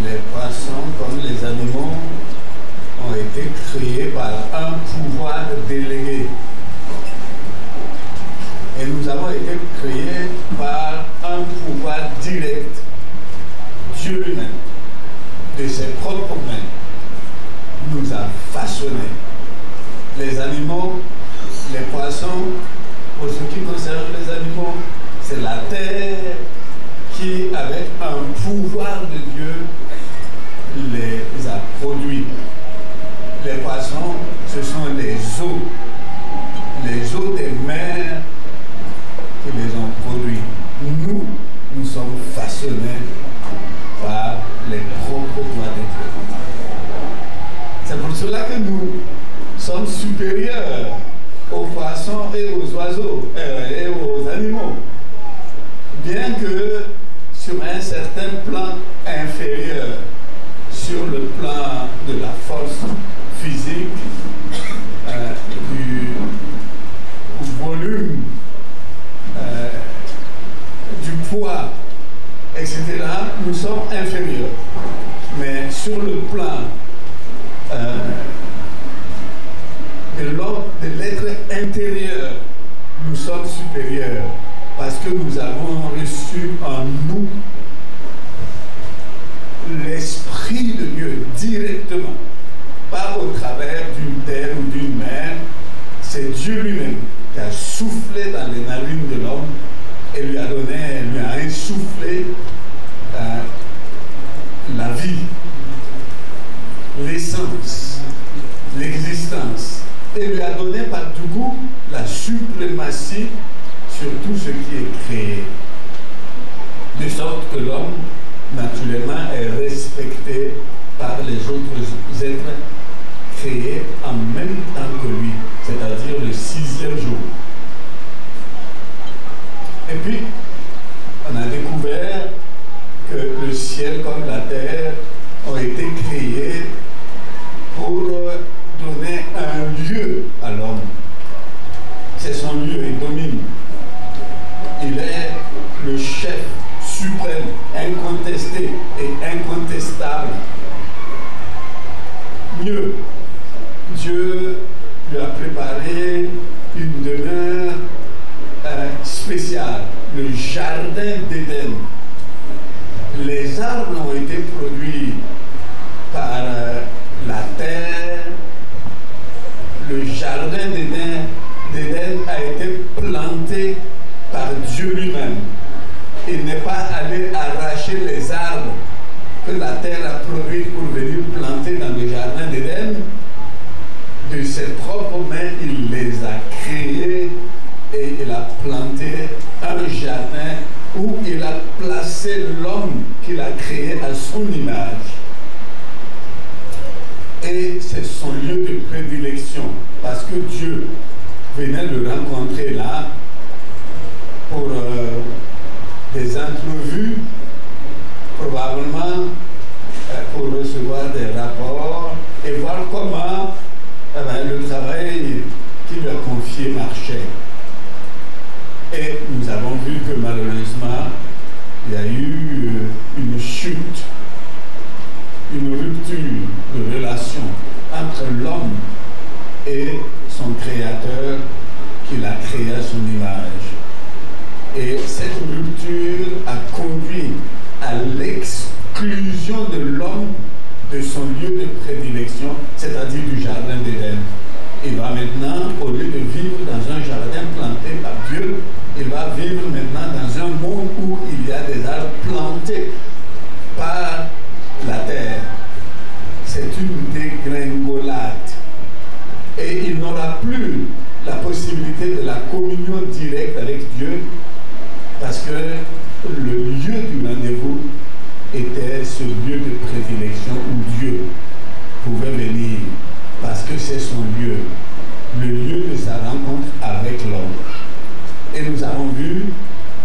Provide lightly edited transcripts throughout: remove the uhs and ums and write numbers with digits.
les poissons, comme les animaux, ont été créés par un pouvoir délégué. Et nous avons été créés par un pouvoir direct, Dieu lui-même, de ses propres mains, nous a façonnés. Les animaux, les poissons, pour ce qui concerne les animaux, c'est la terre qui, avec un pouvoir de Dieu, les a produits. Les poissons, ce sont les eaux des mers qui les ont produits. Nous sommes façonnés par les propres doigts de Dieu. C'est pour cela que nous sommes supérieurs aux poissons et aux oiseaux et aux animaux. Bien que sur un certain plan inférieur, sur le plan de la force physique, du volume, du poids, etc., nous sommes inférieurs. Mais sur le plan de l'être intérieur, nous sommes supérieurs parce que nous avons reçu en nous l'Esprit de Dieu directement, pas au travers d'une terre ou d'une mer. C'est Dieu lui-même qui a soufflé dans les narines de l'homme et lui a insufflé la vie, l'essence, l'existence, et lui a donné par du coup la suprématie sur tout ce qui est créé. De sorte que l'homme, naturellement, est respecté par les autres êtres créés en même temps que lui, c'est-à-dire le 6e jour. Et puis, on a découvert que le ciel comme la terre ont été créés pour donner un lieu à l'homme. C'est son lieu, il domine. Il est le chef suprême, incontesté et incontestable. Mieux, Dieu lui a préparé une demeure spéciale, le jardin d'Éden. Les arbres ont été produits par la terre. Le jardin d'Éden a été planté par Dieu lui-même. Il n'est pas allé arracher les arbres que la terre a produits pour venir planter dans le jardin d'Éden. De ses propres mains, il les a créés et il a planté un jardin où il a placé l'homme qu'il a créé à son image. Et c'est son lieu de prédilection, parce que Dieu venait le rencontrer là pour des entrevues, probablement pour recevoir des rapports et voir comment le travail qu'il lui a confié marchait. Et nous avons vu que malheureusement, il y a eu une chute, une rupture de relation entre l'homme et son créateur qu'il a créé à son image. Et cette rupture a conduit à l'exclusion de l'homme de son lieu de prédilection, c'est-à-dire du jardin d'Éden. Il va maintenant, au lieu de vivre dans un jardin planté par Dieu, il va vivre maintenant dans un monde où il y a des arbres plantés par la terre. C'est une dégringolade. Et il n'aura plus la possibilité de la communion directe avec Dieu, parce que le lieu du rendez-vous était ce lieu de prédilection où Dieu pouvait venir, parce que c'est son lieu, le lieu de sa rencontre avec l'homme. Et nous avons vu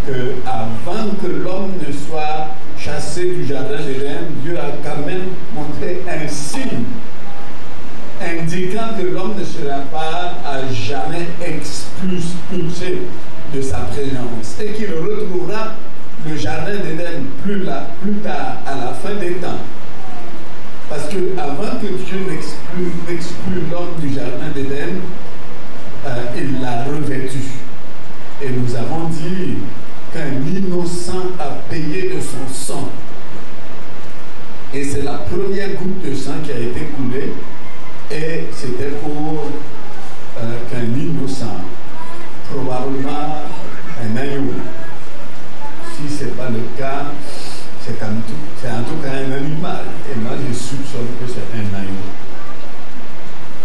qu'avant que l'homme ne soit chassé du jardin d'Éden, Dieu a quand même montré un signe indiquant que l'homme ne sera pas à jamais expulsé de sa présence et qu'il retrouvera le jardin d'Éden plus tard, à la fin des temps, Parce que avant que Dieu n'exclue l'homme du jardin d'Éden, il l'a revêtu. Et nous avons dit qu'un innocent a payé de son sang. Et c'est la première goutte de sang qui a été coulée. Et c'était pour qu'un innocent, probablement un agneau, si ce n'est pas le cas, c'est en tout cas un animal. Et moi, je soupçonne que c'est un agneau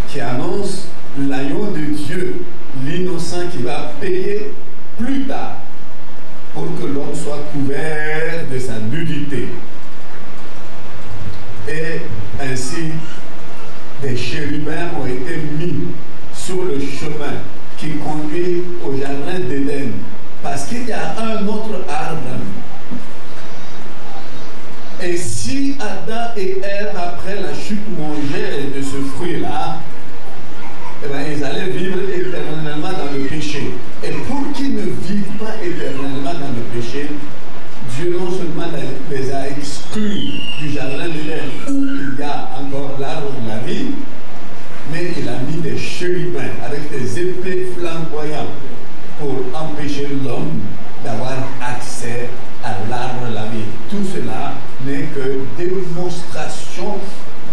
qui annonce l'agneau de Dieu, l'innocent qui va payer plus tard pour que l'homme soit couvert de sa nudité. Et ainsi, des chérubins ont été mis sur le chemin qui conduit au jardin d'Éden. Parce qu'il y a un autre arbre. Et si Adam et Ève, après la chute, mangeaient de ce fruit-là, eh bien, ils allaient vivre éternellement dans le péché. Et pour qu'ils ne vivent pas éternellement dans le péché, Dieu non seulement les a exclus du jardin d'Éden où il y a encore l'arbre de la vie, mais il a mis des chérubins avec des épées flamboyantes pour empêcher l'homme d'avoir accès à l'arbre de la vie. Tout cela n'est que démonstration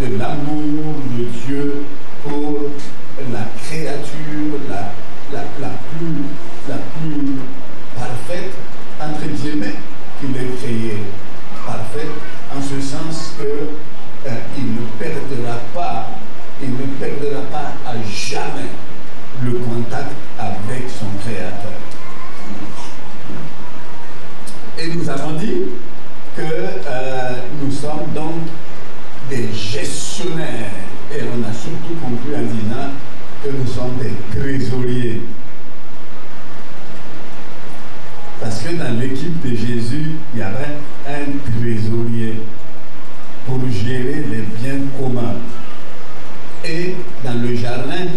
de l'amour de Dieu pour la créature la plus parfaite, entre guillemets, qu'il ait créée. Parfaite, en ce sens qu'il ne perdra pas à jamais le contact avec son Créateur. Et nous avons dit que nous sommes donc des gestionnaires. Et on a surtout conclu en disant que nous sommes des trésoriers. Parce que dans l'équipe de Jésus, il y avait un trésorier pour gérer les biens communs. Et dans le jardin,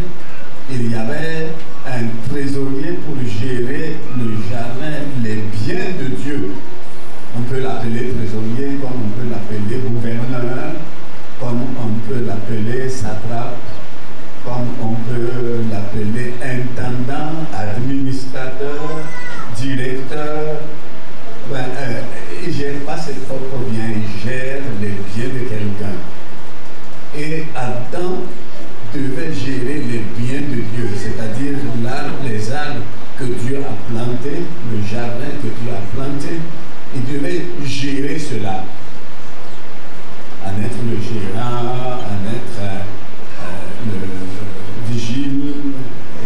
il y avait un trésorier pour gérer le jardin, les biens de Dieu. On peut l'appeler trésorier, comme on peut l'appeler gouverneur, comme on peut l'appeler satrape, comme on peut l'appeler intendant, administrateur, directeur. Ben, il ne gère pas ses propres biens, il gère les biens de quelqu'un. Et Adam devait gérer les biens de Dieu, c'est-à-dire les arbres que Dieu a plantés, le jardin que Dieu a planté. Il devait gérer cela, en être le gérant, en être le vigile,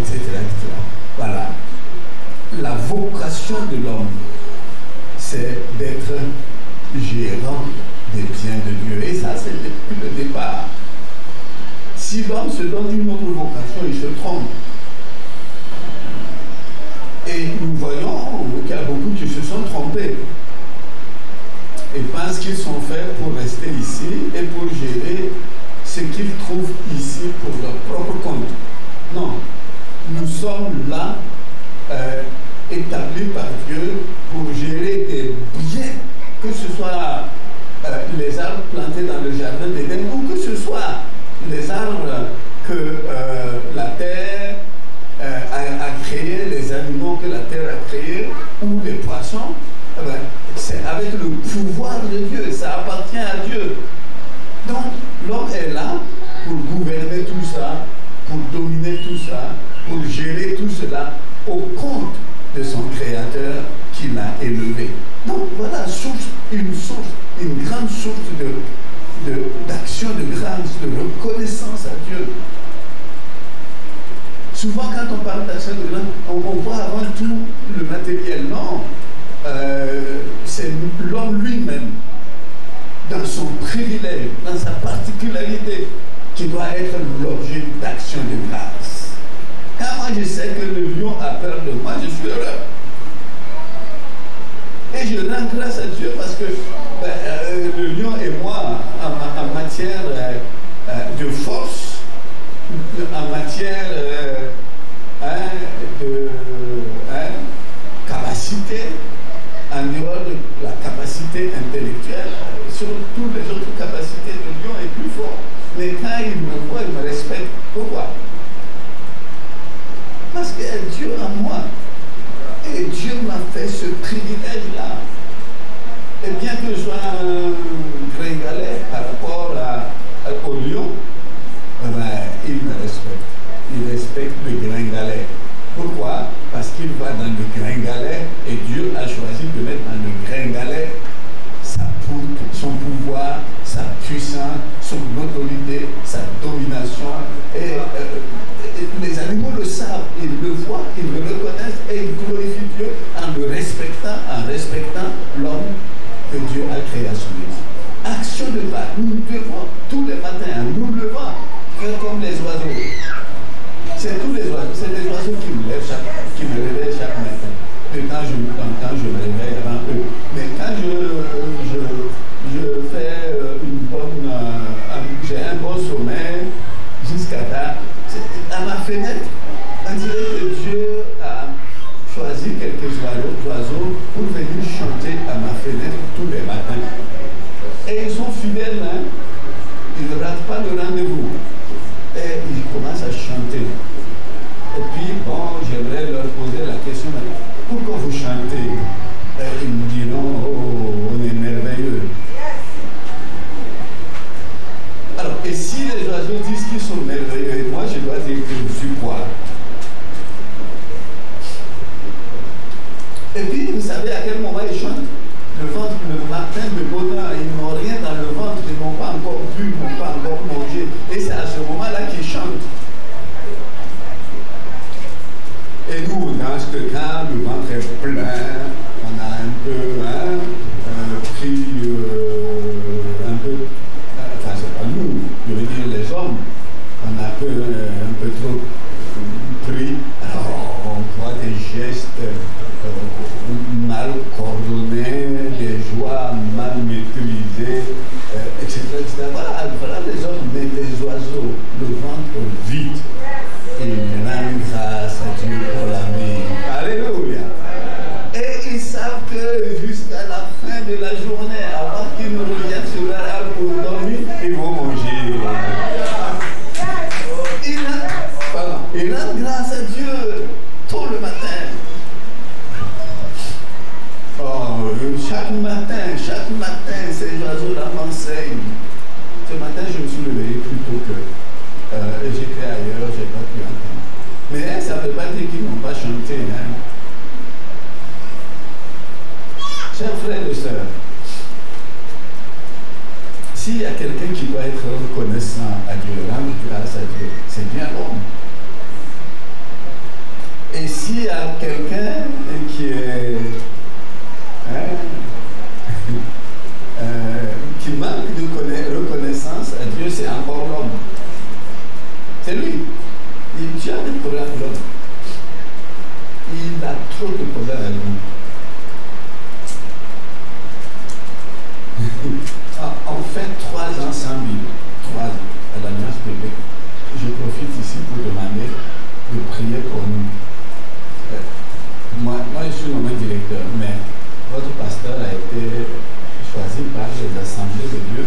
etc., etc. Voilà. La vocation de l'homme, c'est d'être gérant des biens de Dieu. Et ça, c'est depuis le départ. Si l'homme se donne une autre vocation, il se trompe. Et nous voyons qu'il y a beaucoup qui se sont trompés. Et pensent qu'ils sont faits pour rester ici et pour gérer ce qu'ils trouvent ici pour leur propre compte. Non. Nous sommes là, établis par Dieu pour gérer des biens, que ce soit les arbres plantés dans le jardin d'Éden ou que ce soit les arbres que la terre a créés, les animaux que la terre a créés ou les poissons. C'est avec le pouvoir de Dieu, ça appartient à Dieu. Donc l'homme est là pour gouverner tout ça, pour dominer tout ça, pour gérer tout cela au compte de son Créateur qui l'a élevé. Donc voilà une grande source d'action de grâce, de reconnaissance à Dieu. Souvent quand on parle d'action de grâce, on voit avant tout le matériel. Non, c'est l'homme lui-même, dans son privilège, dans sa particularité, qui doit être l'objet d'action de grâce. Quand moi je sais que le lion a peur de moi, je suis heureux. Et je rends grâce à Dieu parce que le lion et moi, en matière de force, en matière de capacité, en dehors de la capacité intellectuelle, sur toutes les autres capacités, le lion est plus fort. Pourquoi? Parce qu'il y a Dieu en moi. Et Dieu m'a fait ce privilège-là. Et bien que je sois un gringalet par rapport au lion, il me respecte. Il respecte le gringalet. Pourquoi? Parce qu'il va dans le gringalet et Dieu a choisi de mettre dans le gringalet son pouvoir, sa puissance, son autorité, sa domination. Et les animaux le savent, ils le voient, ils le reconnaissent et ils glorifient Dieu en le respectant l'homme que Dieu a créé à son image. Action de part, nous devons tous les matins, en nous levant, faire comme les oiseaux. C'est tous les oiseaux, c'est les oiseaux qui me réveillent chaque matin. Et quand je me réveille avant eux. Mais quand je fais j'ai un bon sommeil jusqu'à tard, à ma fenêtre, on dirait que Dieu a choisi quelques oiseaux pour venir chanter à ma fenêtre tous les matins. Et ils sont fidèles, hein? Ils ne ratent pas le rendez-vous. Et ils commencent à chanter. Et puis, bon, j'aimerais leur poser la question, pourquoi vous chantez? Et ils me diront, oh, on est merveilleux. Alors, et si les oiseaux disent qu'ils sont merveilleux, moi je dois dire que je suis quoi? Et puis, vous savez à quel moment ils chantent? Le ventre, le matin de bonheur, ils n'ont rien dans le ventre, ils n'ont pas encore bu, ils n'ont pas encore mangé. Et c'est à ce moment-là qu'ils chantent. Et nous, on danse que quand le ventre est plein, on a un peu pris un peu, enfin c'est pas nous, je veux dire les hommes, on a un peu trop pris, alors on voit des gestes mal coordonnés, des joies mal maîtrisées, etc., etc. Voilà les hommes, mais les oiseaux, le ventre vide. Et rendent grâce à Dieu pour la vie. Alléluia. Et ils savent que jusqu'à la fin de la journée, avant qu'ils ne reviennent sur leur arbre pour dormir, ils vont manger. Ils rendent grâce à Dieu tôt le matin. Oh, chaque matin, ces oiseaux-là m'enseignent. Ce matin, je me suis levé plus tôt que j'étais ailleurs, je n'ai pas pu entendre. Mais ça ne veut pas dire qu'ils n'ont pas chanté. Hein. Chers frères et sœurs, s'il y a quelqu'un qui doit être reconnaissant à Dieu, rendre grâce à Dieu, c'est bien l'homme. Et s'il y a quelqu'un qui est qui manque de reconnaissance à Dieu, c'est encore l'homme. C'est lui. Dieu a des problèmes avec l'homme. Il a trop de problèmes avec nous. On fait 3 ans sans Bible. 3 ans à l'Alliance publique. Je profite ici pour demander de prier pour nous. Moi, je suis nommé directeur, mais votre pasteur a été choisi par les assemblées de Dieu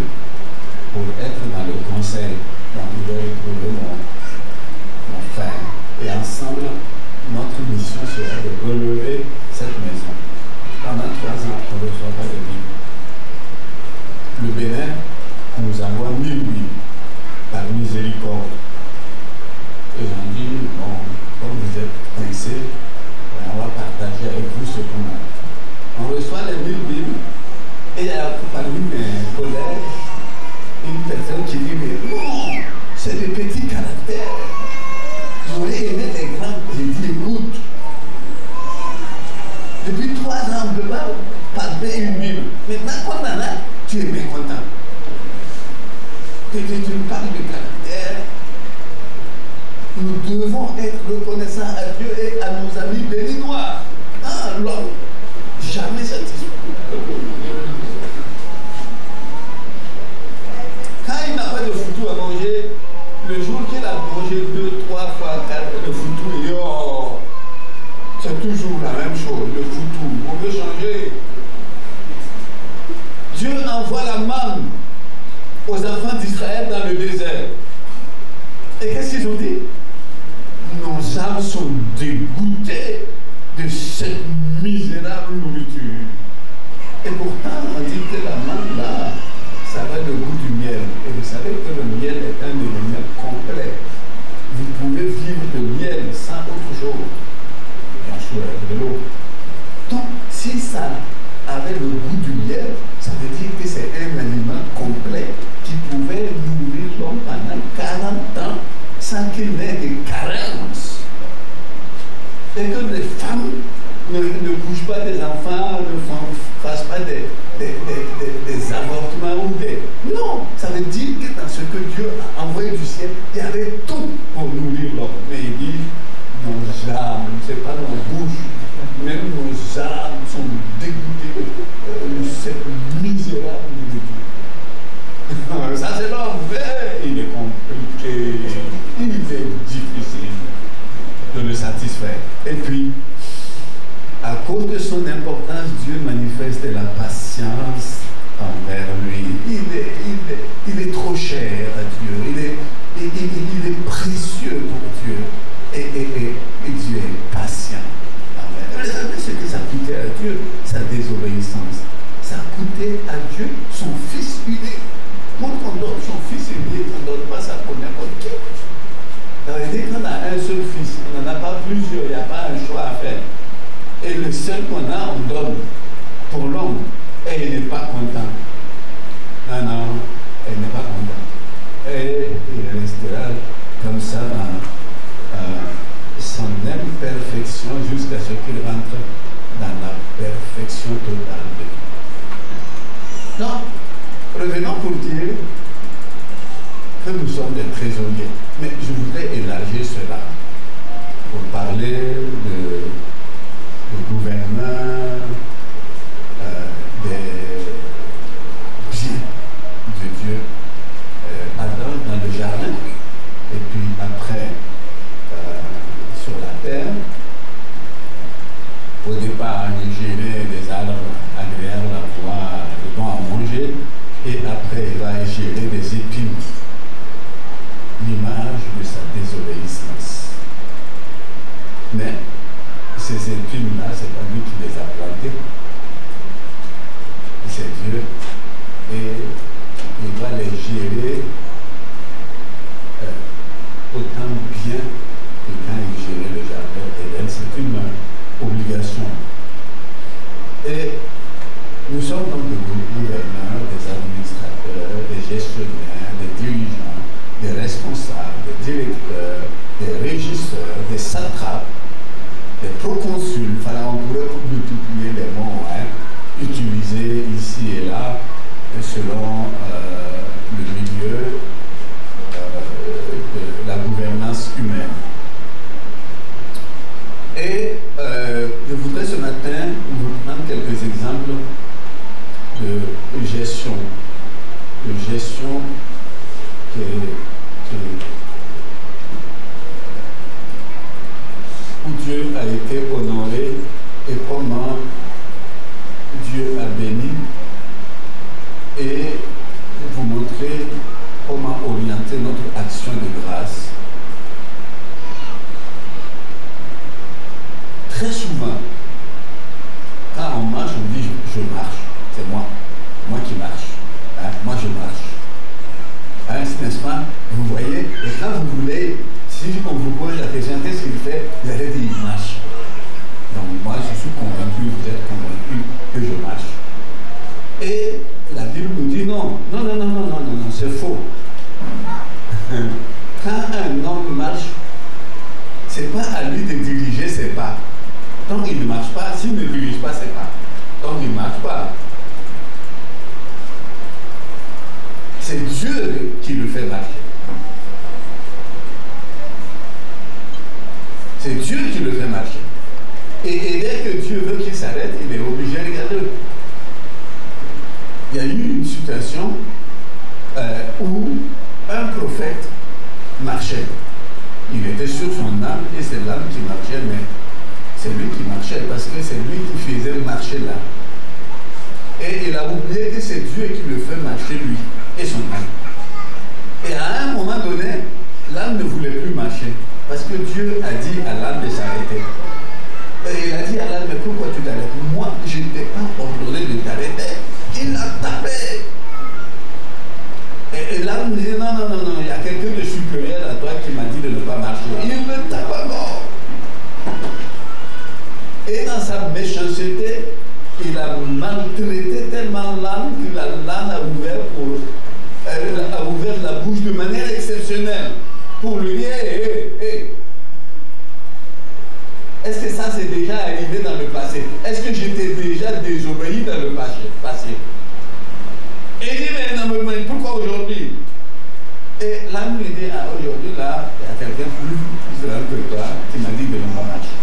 pour être dans le conseil. Donc, il doit trouver mon frère. Et ensemble, notre mission sera de relever cette maison. Pendant 3 ans, on ne reçoit pas de Bible. Le Bénin nous envoie 1000 Bibles par miséricorde. Et j'en dis, bon, comme vous êtes coincés, on va partager avec vous ce qu'on a. On reçoit les 1000 Bibles et il y a parmi mes collègues une personne qui dit, mais non, c'est des petits caractères. J'aurais aimé les grands. J'ai dit, écoute, depuis 3 ans, on ne peut pas parler une Bible. Maintenant qu'on en a, tu es mécontent. Tu parles de caractère. Nous devons être reconnaissants à Dieu et à nos amis béninois. Ah, l'homme, jamais satisfait. Quand il n'a pas de foutu à manger, le jour qu'il a mangé 2, 3 fois, 4, le foutu, il dit, oh, c'est toujours la même chose, le foutu, on veut changer. Dieu envoie la manne aux enfants d'Israël dans le désert. Et qu'est-ce qu'ils ont dit? Nos âmes sont dégoûtées de cette misérable nourriture. Et pourtant, on dit que la manne là, ça va le goût du miel. Et vous savez que le miel est un élément complet. Vous pouvez vivre de miel sans autre chose. Bien sûr, de l'eau. Donc, si ça avait le goût du miel, ça veut dire que c'est un aliment complet qui pouvait nourrir l'homme pendant 40 ans sans qu'il n'ait de carence. Et que les femmes ne couchent pas des enfants, ne fassent pas des avortements ou des... Non, ça veut dire que dans ce que Dieu a envoyé du ciel, il y avait tout pour nourrir l'homme. Mais il dit, nos âmes, c'est pas nos bouches, même nos âmes sont dégoûtées de cette misérable nourriture. Ça c'est l'homme, mais il est compliqué, il est difficile de le satisfaire. Et puis, à cause de son importance, Dieu manifeste la patience envers lui. Il est trop cher à Dieu. Il est précieux pour Dieu. Et Dieu est patient envers lui. Vous savez ce que ça coûtait à Dieu, sa désobéissance? Ça a coûté à Dieu son fils unique. Moi, qu'on donne son fils unique, on ne donne pas ça pour n'importe qui. Ça veut dire qu'on a un seul fils, on n'en a pas plusieurs, il n'y a pas un choix à faire. Et le seul qu'on a, on donne pour l'homme. Et il n'est pas content. Non, il n'est pas content. Et il restera comme ça dans son imperfection jusqu'à ce qu'il rentre dans la perfection totale de Dieu. Non, revenons pour dire que nous sommes des trésoriers. Mais je voudrais élargir cela pour parler de gouverneur des biens de Dieu. Adam dans le jardin, et puis après sur la terre. Au départ, il gérait des arbres agréables à voir, de bon à manger, et après il va gérer des épines, l'image de sa désobéissance. Mais ces épines-là, c'est pas lui qui les a plantées, c'est Dieu, et il va les gérer autant bien que quand il gérait le jardin d'Éden. C'est une obligation. Et nous sommes donc des gouverneurs, des administrateurs, des gestionnaires, des dirigeants, des responsables, des directeurs, des régisseurs, des satrapes, des proconsuls. Enfin, on pourrait multiplier les mots utilisés ici et là selon le milieu de la gouvernance humaine. Et je voudrais ce matin vous prendre quelques exemples de gestion où Dieu a été honoré et comment Dieu a béni, et vous montrer comment orienter notre action de grâce. Très souvent, quand on marche, on dit je marche, c'est moi qui marche, moi je marche. N'est-ce pas? Vous voyez, et quand vous voulez, si on vous pose la question, qu'est-ce qu'il fait? Vous allez dire il marche. Donc moi je suis convaincu, vous êtes convaincu que je marche. Et la Bible nous dit non, c'est faux. Quand un homme marche, c'est pas à lui de diriger ses pas. Tant qu'il ne marche pas, s'il ne dirige pas ses pas, tant qu'il ne marche pas. C'est Dieu qui le fait marcher. C'est Dieu qui le fait marcher. Et dès que Dieu veut qu'il s'arrête, il est obligé de regarder. Il y a eu une situation où un prophète marchait. Il était sur son âme et c'est l'âme qui marchait, mais c'est lui qui marchait parce que c'est lui qui faisait marcher l'âme. Et il a oublié que c'est Dieu qui le fait marcher lui et son âme. Et à un moment donné, l'âme l'âne ne voulait plus marcher. Parce que Dieu a dit à l'âne de s'arrêter. Et il a dit à l'âne, mais pourquoi tu t'arrêtes? Moi, je n'étais pas ordonné de t'arrêter. Il a tapé. Et l'âne me dit, non, il y a quelqu'un de supérieur à toi qui m'a dit de ne pas marcher. Il me tape à mort. Et dans sa méchanceté, il a maltraité tellement l'âne que l'âne a ouvert la bouche de manière exceptionnelle pour lui dire, hey. Est-ce que ça s'est déjà arrivé dans le passé? Est-ce que j'étais déjà désobéi dans le passé? Et il dit, mais pourquoi aujourd'hui? Et l'âne lui dit, aujourd'hui là, il y a quelqu'un plus grand que toi qui m'a dit de ne pas marcher.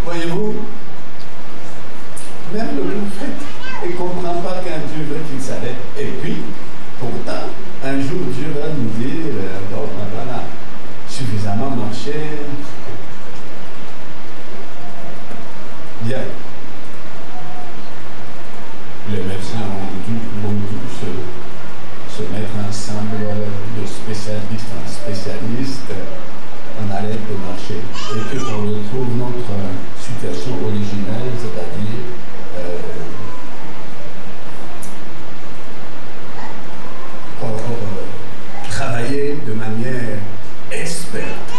Voyez-vous, même le prophète ne comprend pas quand Dieu veut qu'il s'arrête. Et puis, pourtant, un jour, Dieu va nous dire, bon, voilà, suffisamment marché. Bien. Les médecins vont tous se mettre ensemble de spécialistes en spécialistes. On arrête de marcher. Et qu'on retrouve notre situation originelle, c'est-à-dire travailler de manière experte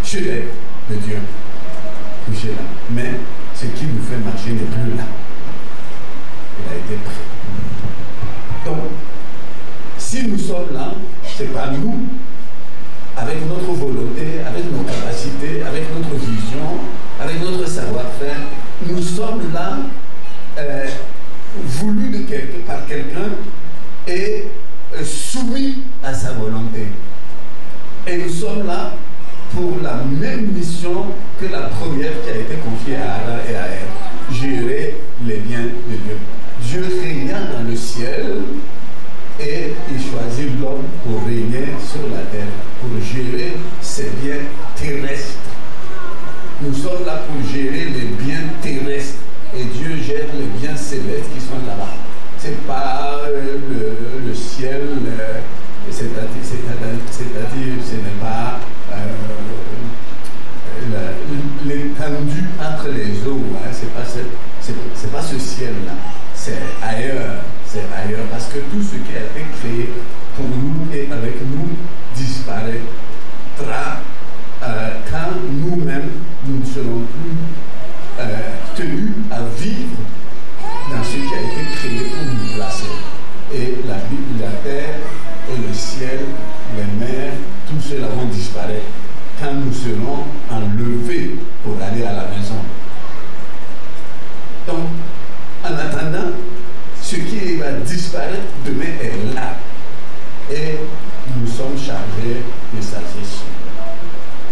chez l'œuvre de Dieu, couché là. Mais ce qui nous fait marcher n'est plus là. Il a été pris. Donc, si nous sommes là, c'est pas nous, avec notre volonté, avec nos capacités, avec notre vision, avec notre savoir-faire, nous sommes là voulus par quelqu'un et soumis à sa volonté. Et nous sommes là pour la même mission que la première qui a été confiée à Aaron et à Ève, gérer les biens de Dieu. Dieu régna dans le ciel et il choisit l'homme pour régner sur la terre, pour gérer ses biens terrestres. Nous sommes là pour gérer les biens terrestres et Dieu gère les biens célestes qui sont là-bas. Ce n'est pas le ciel, c'est-à-dire ce n'est pas l'étendue entre les eaux, hein, c'est pas ce ciel-là, c'est ailleurs, parce que tout ce qui a été créé pour nous et avec nous disparaîtra quand nous-mêmes nous ne serons plus tenus à vivre dans ce qui a été créé pour nous placer. Et la terre et le ciel, les mers, tout cela vont disparaître quand nous serons enlevés pour aller à la maison. Donc, en attendant, ce qui va disparaître demain est là. Et nous sommes chargés de sa gestion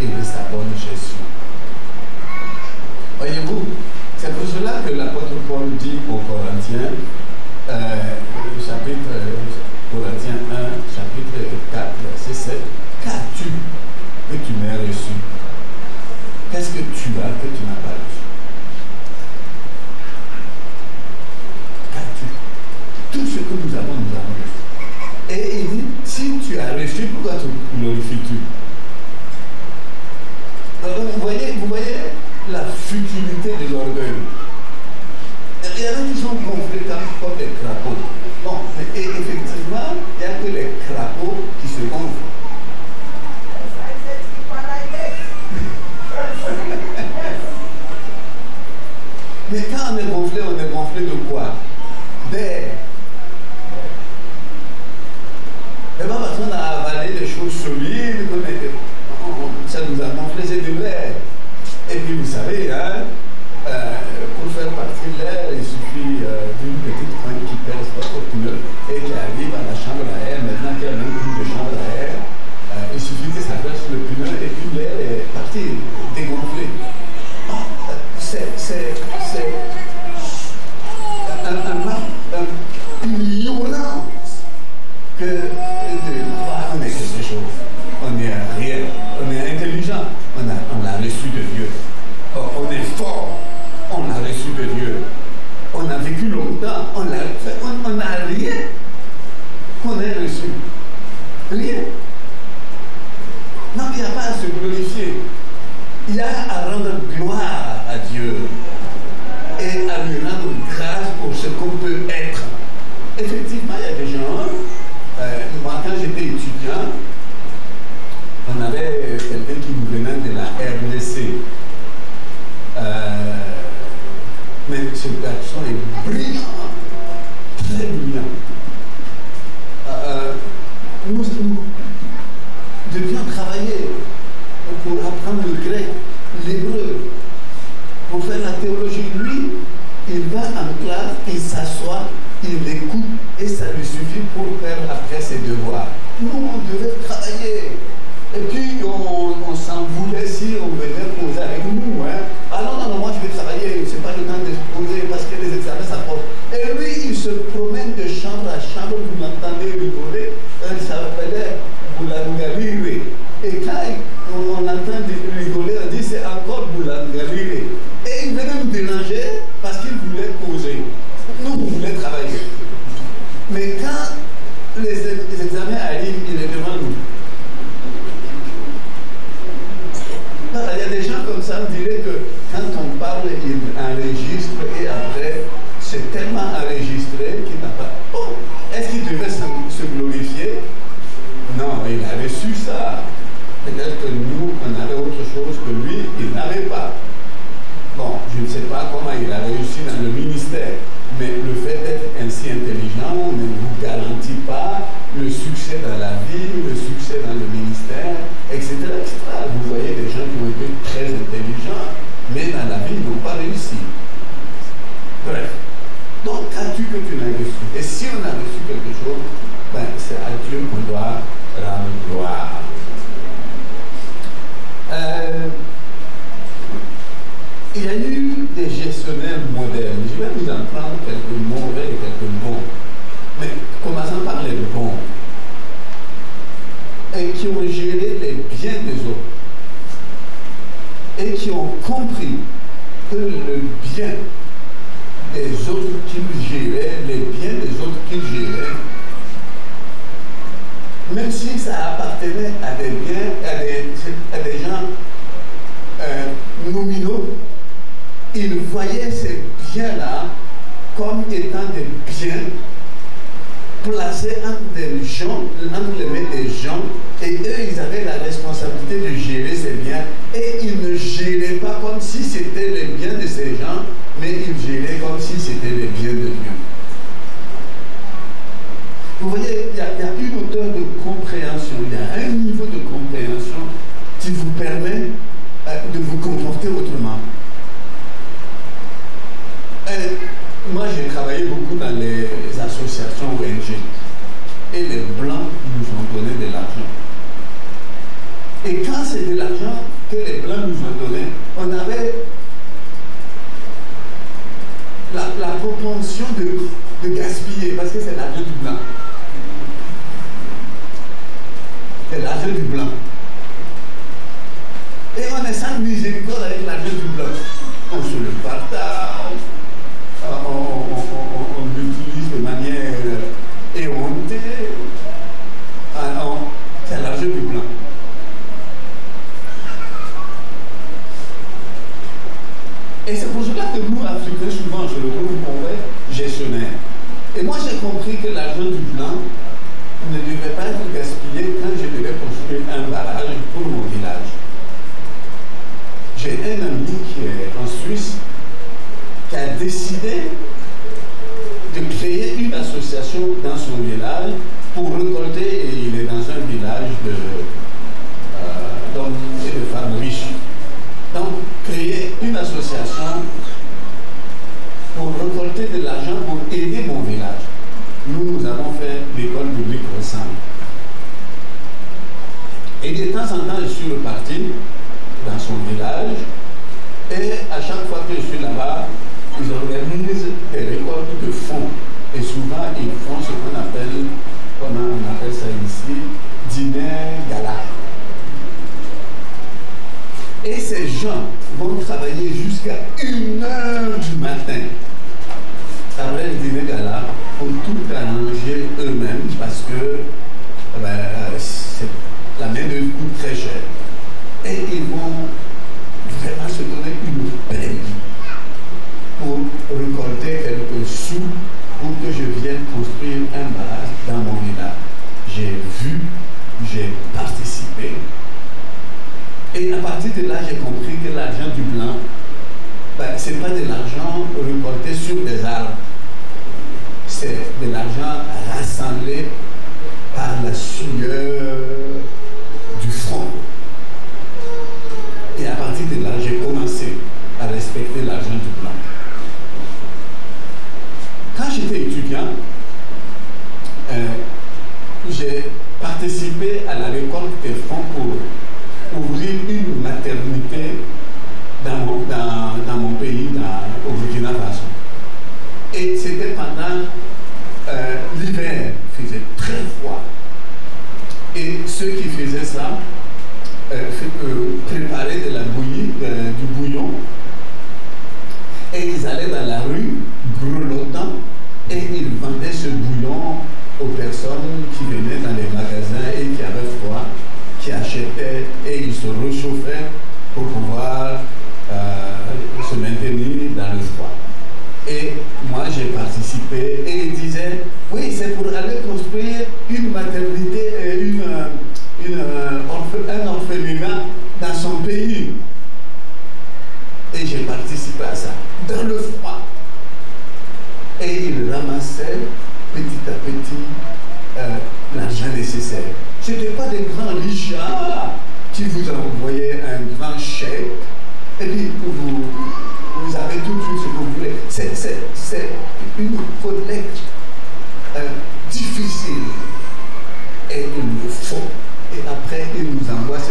et de sa bonne gestion. Voyez-vous, c'est pour cela que l'apôtre Paul dit aux Corinthiens, Corinthiens 1, chapitre 4, verset 7, qu'as-tu que tu m'as reçu? Qu'est-ce que tu as que tu n'as pas reçu? Qu'as-tu? Tout ce que nous avons reçu. Et il dit, si tu as reçu, pourquoi te glorifies-tu? Vous voyez la futilité de l'orgueil. Il y en a qui sont gonflés comme des crapauds. Bon, et effectivement, il n'y a que les crapauds qui se gonflent. Mais quand on est gonflé de quoi? D'air. Et pas parce qu'on a avalé des choses solides, ça nous a gonflé, c'est de l'air. Et puis vous savez, hein, pour faire partir l'air, il suffit d'une petite pointe qui pèse votre pneu et qui arrive à la chambre à air. Maintenant qu'il y a même plus de chambre à air, il suffit que ça perce le pneu et puis l'air est parti, dégonflé. C'est une ignorance que de croire qu'on est quelque chose. On est rien, on est intelligent, on a reçu de Dieu. On est fort, on a reçu de Dieu. On a a vécu longtemps, on n'a rien qu'on ait reçu. Rien. Non, il n'y a pas à se glorifier. Il y a à rendre gloire à Dieu et à lui rendre grâce pour ce qu'on peut être. Effectivement, il y a des gens, moi quand j'étais étudiant, on avait quelqu'un qui nous venait de la RDC. Mais ce garçon est brillant, très brillant. Nous devions travailler pour apprendre le grec, l'hébreu, pour faire la théologie. Lui, il va en classe, il s'assoit, il écoute et ça lui suffit pour faire après ses devoirs. Nous, on devait travailler. Et puis, on s'en voulait si on venait poser avec nous. Hein. Ah non, moi je vais travailler, c'est pas le temps de se poser parce que les examens s'approchent. Et lui, il se promène de chambre à chambre, vous l'entendez rigoler, il s'appelait Boulangarire. Et quand on entend rigoler, on dit c'est encore Boulangarire. Et il venait nous déranger parce qu'il voulait poser. Nous, on voulait travailler. Mais quand les examens arrivent, il est devant nous. Il y a des gens comme ça, on dirait que quand on parle, il enregistre et après, c'est tellement enregistré qu'il n'a pas... Oh, est-ce qu'il devait se glorifier? Non, il a reçu ça. Peut-être que nous, on avait autre chose que lui, il n'avait pas. Bon, je ne sais pas comment il a réussi dans le ministère, mais le fait d'être ainsi intelligent ne vous garantit pas le succès dans la vie, le succès dans le ministère, etc., etc. Vous voyez des gens qui ont été très intelligents, mais dans la vie, ils n'ont pas réussi. Bref. Donc, as-tu que tu n'as reçu? Et si on a reçu quelque chose, ben, c'est à Dieu qu'on doit rendre gloire. Il y a eu des gestionnaires modernes. Je vais vous en prendre quelques mauvais et quelques bons. Mais commençons par les bons. Et qui ont géré les biens des autres. Et qui ont compris que le bien des autres qu'ils géraient, les biens des autres qu'ils géraient, même si ça appartenait à des biens, à des gens nominaux, ils voyaient ces biens-là comme étant des biens placés entre des gens, entre les mains des gens, et eux, ils avaient la responsabilité de gérer ces biens, et ils ne géraient pas comme si c'était les biens de ces gens, mais ils géraient comme si c'était les biens de Dieu. Vous voyez, il y a une hauteur de compréhension, il y a un niveau de compréhension qui vous permet de vous comporter autrement. Moi, j'ai travaillé beaucoup dans les associations ONG. Et les Blancs nous ont donné de l'argent. Et quand c'est de l'argent que les Blancs nous ont donné, on avait la propension de gaspiller, parce que c'est l'argent du Blanc. C'est l'argent du Blanc. Et on est sans miséricorde avec l'argent du Blanc. On se le partage, on l'utilise de manière éhontée. C'est l'argent du Blanc. Et c'est pour cela que nous, Africains, souvent, je le trouve mauvais gestionnaire. Et moi, j'ai compris que l'argent du Blanc ne devait pas être gaspillé quand je devais construire un barrage pour mon village. J'ai un ami qui est en Suisse qui a décidé de créer une association dans son village pour récolter, et il est dans un village d'hommes et de femmes riches. Donc, créer une association pour récolter de l'argent pour aider mon village. Nous avons fait l'école publique ensemble. Et de temps en temps, je suis reparti dans son village, et à chaque fois que je suis là-bas, ils organisent des récoltes de fonds. Et souvent, ils font ce qu'on appelle, comment on appelle ça ici, dîner gala. Et ces gens vont travailler jusqu'à 1h du matin. tout arranger eux-mêmes parce que la main-d'œuvre coûte très cher. Et ils vont vraiment se donner une peine pour récolter quelques sous pour que je vienne construire un barrage dans mon village. J'ai vu, j'ai participé. Et à partir de là, j'ai compris que l'argent du blanc, ce n'est pas de l'argent récolté sur des arbres. C'est de l'argent rassemblé par la sueur du front. Et à partir de là, j'ai commencé à respecter l'argent du blanc. Quand j'étais étudiant, j'ai participé à la récolte des fonds pour ouvrir une maternité dans mon pays, au Burkina Faso. Et c'était pendant l'hiver, il faisait très froid. Et ceux qui faisaient ça préparaient de la bouillie, du bouillon, et ils allaient dans la rue, grelottant, et ils vendaient ce bouillon aux personnes qui venaient dans les magasins et qui avaient froid, qui achetaient, et ils se réchauffaient pour pouvoir se maintenir dans le froid. Et moi, j'ai participé, et ils disaient, oui, c'est pour aller construire une maternité, un orphelinat dans son pays. Et j'ai participé à ça, dans le froid. Et ils ramassaient petit à petit l'argent nécessaire. Ce n'était pas des grands riches qui vous envoyaient un grand chèque, et puis vous avez tout ce que vous voulez. C'est une collecte difficile. Et il le faut. Et après, ils nous envoient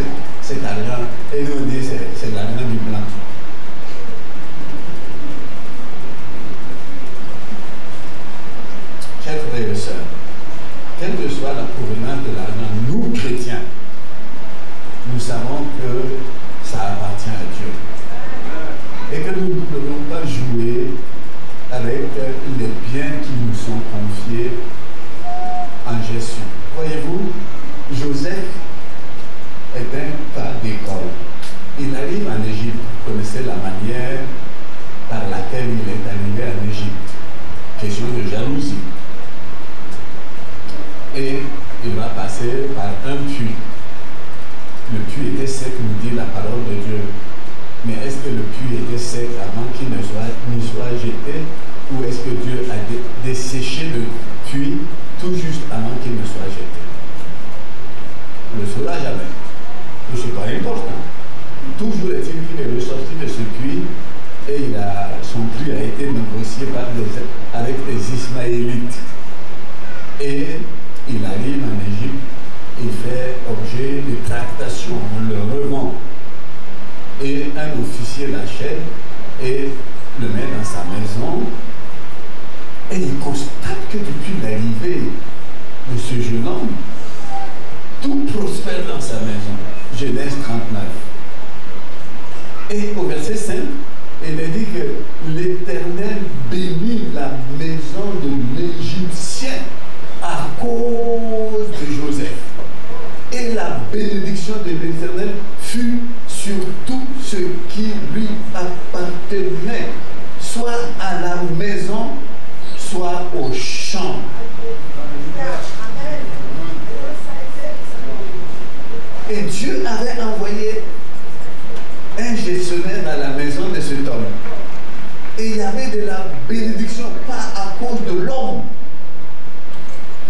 cet argent. Et nous, on dit c'est l'argent du blanc. Chers frères et sœurs, quelle que soit la provenance de l'argent, nous, chrétiens, nous savons que ça appartient à Dieu. Et que nous ne pouvons pas jouer avec les biens qui nous sont confiés en gestion. Voyez-vous, Joseph est un cas d'école. Il arrive en Égypte, vous connaissez la manière par laquelle il est arrivé en Égypte. Question de jalousie. Et il va passer par un puits. Le puits était sec, nous dit la parole de Dieu. Mais est-ce que le puits était sec avant qu'il ne soit jeté, ou est-ce que Dieu a desséché le puits tout juste avant qu'il ne soit jeté? On ne le saura jamais. Mais ce n'est pas important. Toujours est-il qu'il est ressorti de ce puits et son puits a été négocié avec les Ismaélites. Et il arrive en Égypte, il fait objet de tractation, on le revend. Et un officier l'achète et le met dans sa maison. Et il constate que depuis l'arrivée de ce jeune homme, tout prospère dans sa maison. Genèse 39. Et au verset 5, il est dit que l'Éternel bénit la maison de l'Égyptien à cause de Joseph. Et la bénédiction de l'Éternel fut sur tout ce qui lui appartenait, soit à la maison, soit au champ. Et Dieu avait envoyé un gestionnaire dans la maison de cet homme. Et il y avait de la bénédiction, pas à cause de l'homme,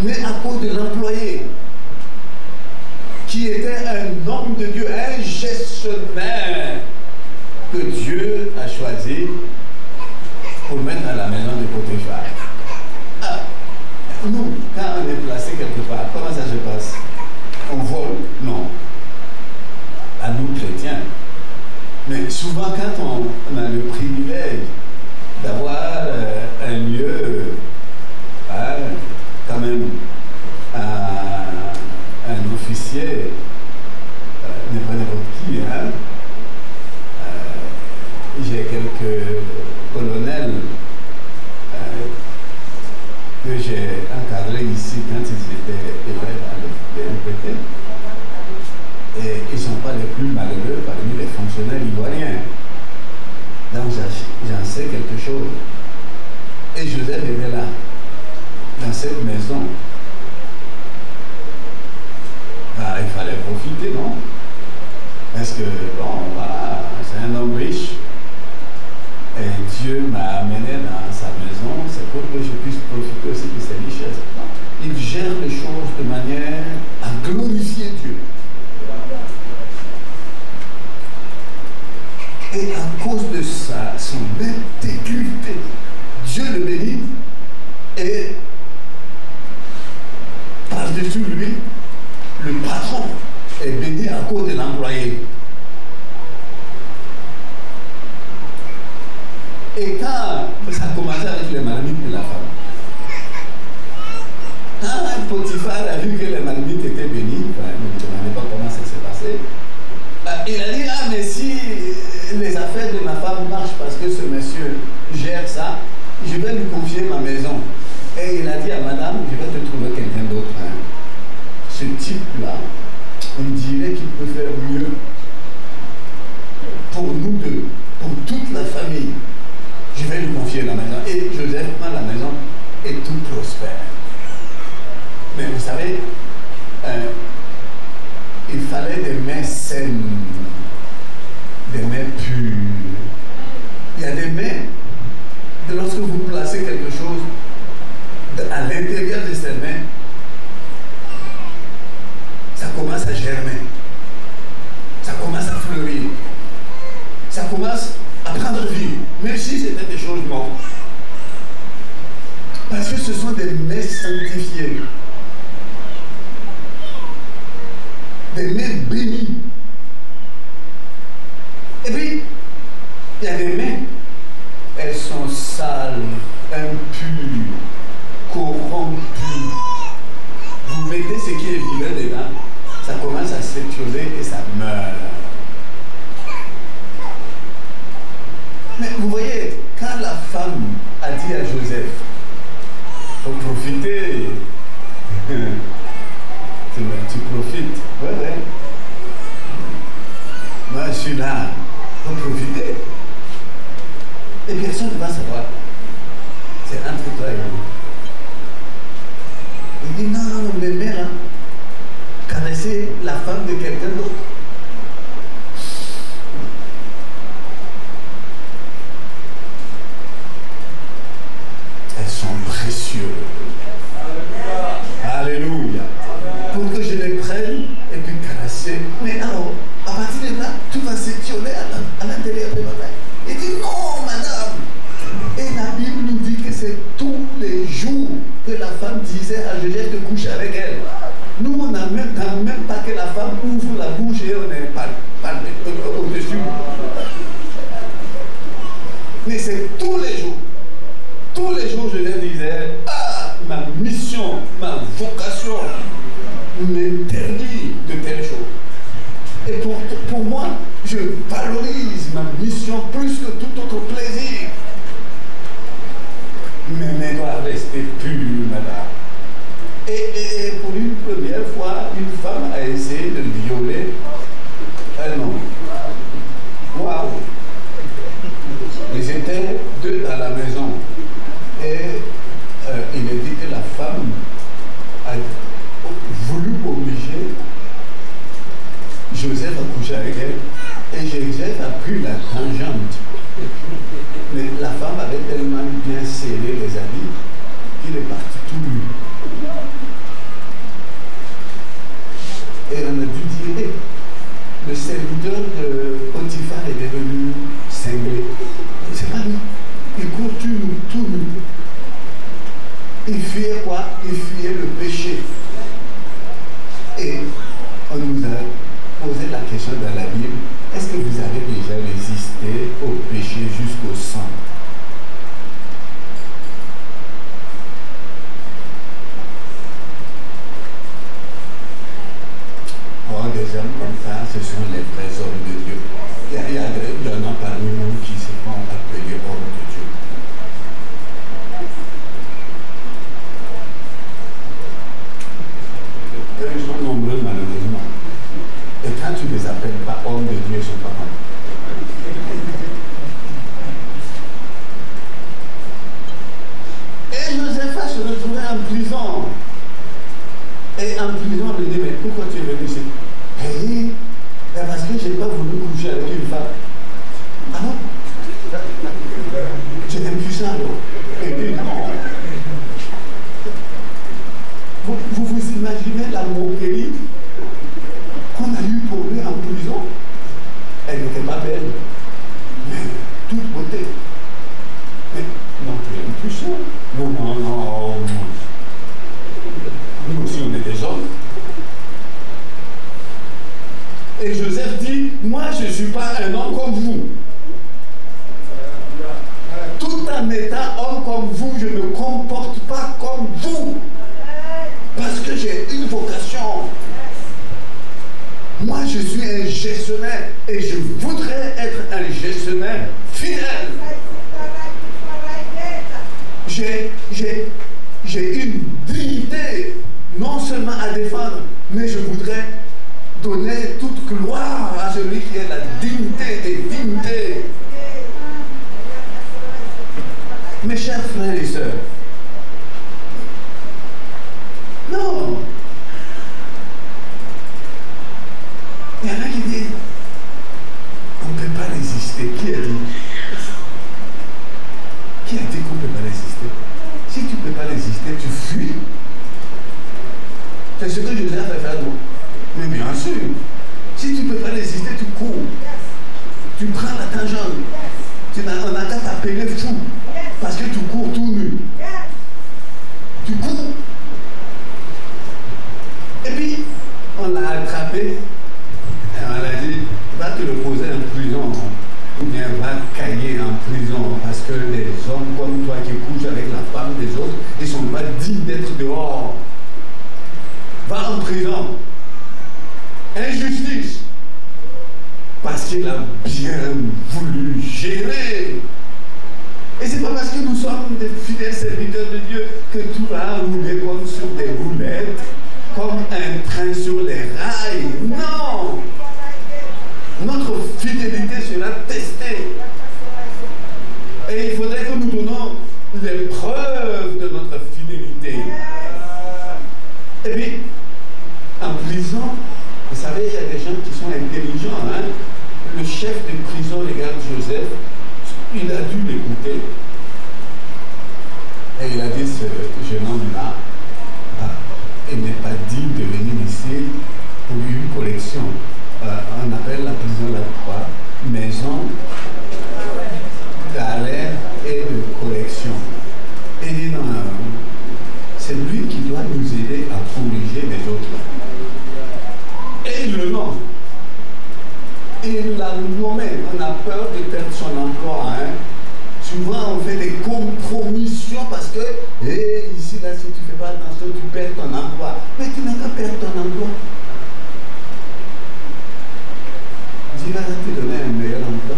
mais à cause de l'employé, qui était un homme de Dieu, un gestionnaire que Dieu a choisi pour mettre à la maison de Potiphar. Ah, nous, quand on est placé quelque part, comment ça se passe? On vole? Non. À nous chrétiens. Mais souvent, quand on a le privilège d'avoir un lieu, quand même, un officier, n'est pas n'importe qui, j'ai quelques colonels que j'ai encadrés ici quand ils étaient élèves à l'EMPT. Et ils ne sont pas les plus malheureux parmi les fonctionnaires ivoiriens. Donc j'en sais quelque chose. Et Joseph était là, dans cette maison. Ben, il fallait profiter, non? Parce que, bon, voilà, c'est un homme riche. Et Dieu m'a amené dans sa maison, c'est pour que je puisse profiter aussi de ses richesses. Il gère les choses de manière à glorifier Dieu. Et à cause de ça, son intégrité, Dieu le bénit. Et par-dessus lui, le patron est béni à cause de l'employé. Et quand ça a commencé avec les marmites de la femme, quand Potiphar a vu que les marmites étaient bénies, il ne me demandait pas comment ça s'est passé, il a dit, ah mais si les affaires de ma femme marchent parce que ce monsieur gère ça, je vais lui confier ma maison. Et il a dit à madame, je vais te trouver quelqu'un d'autre. Hein. Ce type-là, on dirait qu'il peut faire mieux pour nous deux, pour toute la famille. Je vais lui confier la maison. Et Joseph prend la maison et tout prospère. Mais vous savez, il fallait des mains saines, des mains pures. Il y a des mains, lorsque vous placez quelque chose à l'intérieur de ces mains, ça commence à germer, ça commence à fleurir, ça commence à prendre vie, même si c'était des choses mortes. Parce que ce sont des mains sanctifiées, des mains bénies. Et puis, il y a des mains, elles sont sales, impures, corrompues. Vous mettez ce qui est vivant dedans, ça commence à s'étioler et ça meurt. Mais vous voyez, quand la femme a dit à Joseph, il faut profiter, tu profites, ouais. Moi je suis là, il faut profiter. Et personne ne va savoir. C'est entre toi et moi. Il dit non, mais mère, caresser la femme de quelqu'un d'autre. Elles sont précieuses. Alléluia. Pour que je les prenne et puis caresser. Mais alors, à partir de là, tout va s'étioler à l'intérieur de ma main. Il dit non, madame. Et la Bible nous dit que c'est tous les jours que la femme disait à Joseph de coucher avec elle. Nous, on n'a même pas que la femme ouvre la bouche et on est pas au-dessus. Mais c'est tous les jours. Tous les jours, je leur disais, ah, ma mission, ma vocation m'interdit de telles choses. Et pour moi, je valorise ma mission plus que tout autre plaisir. Mais elle doit rester pure, madame. Et pour une première fois, une femme a essayé de violer un homme. Waouh! Ils étaient deux dans la maison. Et il est dit que la femme a voulu obliger Joseph à coucher avec elle. Et Joseph a pris la tangente. Mais la femme avait tellement bien serré les habits qu'il est parti tout nu. Et on a dû dire, hey, le serviteur de Potiphar est devenu cinglé. C'est pas lui. Il court tout nu. Il fuyait quoi? Il fuyait le péché. Et on nous a posé la question dans la Bible, est-ce que vous avez déjà résisté au péché jusqu'au sang? Bon, des hommes comme ça, ce sont les vrais hommes de Dieu. Il y en a parmi nous qui se font appeler hommes de Dieu. pourquoi tu es venu ici? Hey, parce que je n'ai pas voulu coucher avec une femme. Ah non? Tu es impuissant alors. Et puis non. Vous vous imaginez la moquerie qu'on a eue pour lui en prison? Elle n'était pas belle, mais toute beauté. Mais non, tu es impuissant. Non, non, non. Nous aussi, on est des hommes. Et Joseph dit, moi, je ne suis pas un homme comme vous. Tout en étant homme comme vous, je ne me comporte pas comme vous. Parce que j'ai une vocation. Moi, je suis un gestionnaire et je voudrais être un gestionnaire fidèle. J'ai une dignité, non seulement à défendre, mais je voudrais donner toute gloire à celui qui est la dignité des dignités. Mes chers frères et sœurs, non. Il y en a qui disent, on ne peut pas résister. Qui a dit? Qui a dit qu'on ne peut pas résister? Si tu ne peux pas résister, tu fuis. C'est ce que Joseph a fait, non? Mais bien sûr, si tu ne peux pas résister, tu cours. Tu prends la tangente. On n'a qu'à t'appeler fou. Parce que tu cours tout nu. Tu cours. Et puis, on l'a attrapé. Et on l'a dit, va te le poser en prison. Ou bien va cailler en prison. Parce que les hommes comme toi qui couchent avec la femme des autres, ils ne sont pas dignes d'être dehors. Va en prison. Injustice. Parce qu'il a bien voulu gérer. Et c'est pas parce que nous sommes des fidèles serviteurs de Dieu que tout va rouler comme sur des roulettes, comme un train sur les rails. Non! Notre fidélité sera testée. Et il faudrait que nous donnons les preuves de notre fidélité. Et puis, en prison, vous savez, il y a des gens qui sont intelligents. Hein? Le chef de prison regarde Joseph, il a dû l'écouter. Et il a dit, ce jeune homme-là, il n'est pas digne de venir ici pour une collection. On appelle la prison la quoi? Maison d'arrêt et de collection. Et il dit, non, c'est lui qui doit nous aider à corriger les autres. Et il le nomme. Il l'a nommé. On a peur de perdre son emploi. Hein? Souvent, on fait des compromissions parce que, ici, là, si tu ne fais pas attention, tu perds ton emploi. Mais tu n'as qu'à perdre ton emploi. Dieu va te donner un meilleur emploi.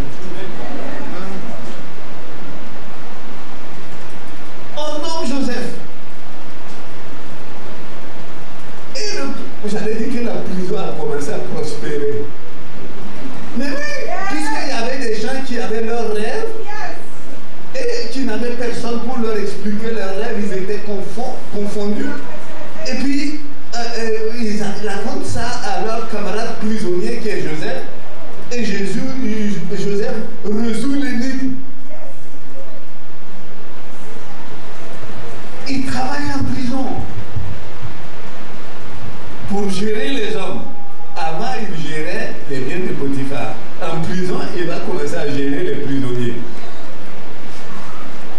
On nomme Joseph. Et j'allais dire que la prison a commencé à prospérer. Mais oui, puisqu'il y avait des gens qui avaient leurs rêves et qui n'avaient personne pour leur expliquer leurs rêves, ils étaient confondus. Et puis, ils racontent ça à leur camarade prisonnier qui est Joseph. Et Joseph résout l'énigme. Il travaille en prison pour gérer les hommes. Avant, il gérait les biens de Potiphar. En prison, il va commencer à gérer les prisonniers.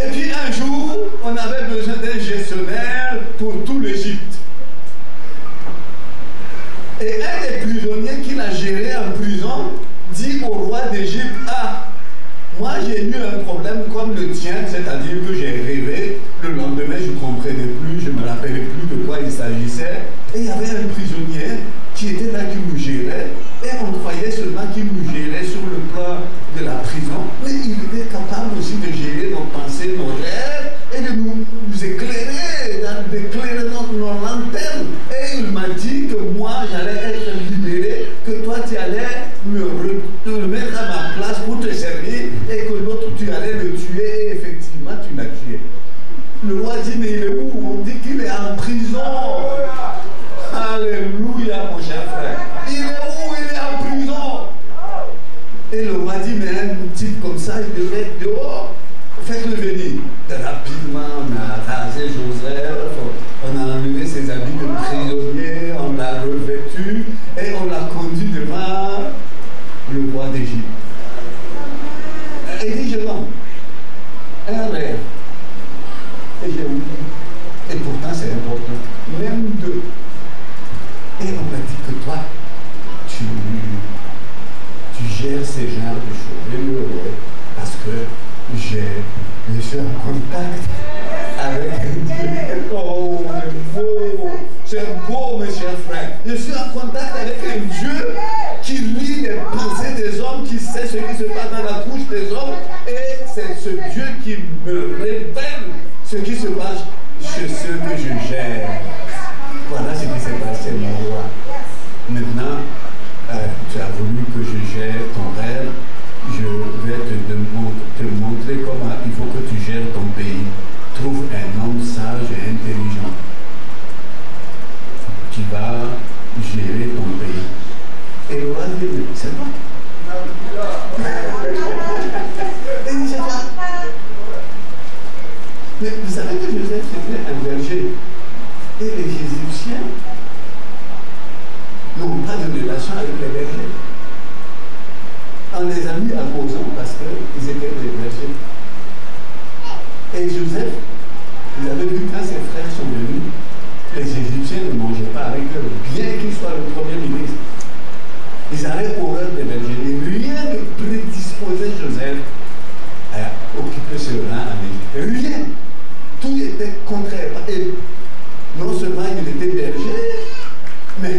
Et puis un jour, on avait besoin d'un gestionnaire pour tout l'Égypte. Et un des prisonniers qu'il a géré en prison dit au roi d'Égypte, moi j'ai eu un problème comme le tien, c'est-à-dire que j'ai rêvé, le lendemain je ne comprenais plus, je ne me rappelais plus de quoi il s'agissait. Et il y avait un prisonnier qui était là, qui nous gérait, et on croyait seulement qu'il nous gérait sur le plan de la prison, mais il était capable aussi de gérer nos pensées, nos rêves, et de nous éclairer, d'éclairer nos lanternes. Et il m'a dit que moi j'allais être libéré, que toi tu allais te mettre à ma place pour te servir, et que l'autre tu allais le tuer, et effectivement tu l'as tué. Le roi dit, mais il est où? On dit qu'il est en prison. Alléluia, mon cher. type comme ça, il devait être dehors. Faites-le venir. Rapidement, on a rasé Joseph, on a enlevé ses habits de prisonnier, on l'a revêtu et on l'a conduit devant le roi d'Égypte. Et dit, je donne un rêve. Et j'ai oublié. Et pourtant, c'est important. Même deux. Et on m'a dit que toi, tu gères ces genres de choses. Et le roi, parce que je suis en contact avec Dieu. Oh, c'est beau, mes chers frères. Je suis en contact avec un Dieu qui lit les pensées des hommes, qui sait ce qui se passe dans la couche des hommes. Et c'est ce Dieu qui me révèle ce qui se passe chez ceux que je gère. Voilà ce qui s'est passé, mon roi. Maintenant, tu as voulu que je gère ton rêve. Je vais te montrer comment il faut que tu gères ton pays. Trouve un homme sage et intelligent. Tu vas gérer ton pays. Et le roi dit, c'est toi. Et il dit, c'est toi. Mais vous savez que Joseph était un berger. Et les Égyptiens n'ont pas de relation avec les bergers. On les a mis à opposants parce qu'ils étaient des bergers. Et Joseph, vous avez vu quand ses frères sont venus, les Égyptiens ne mangeaient pas avec eux, bien qu'il soit le premier ministre. Ils avaient horreur des bergers. Rien ne prédisposait Joseph à occuper ce rang en Égypte. Rien. Tout était contraire. Et non seulement il était berger, mais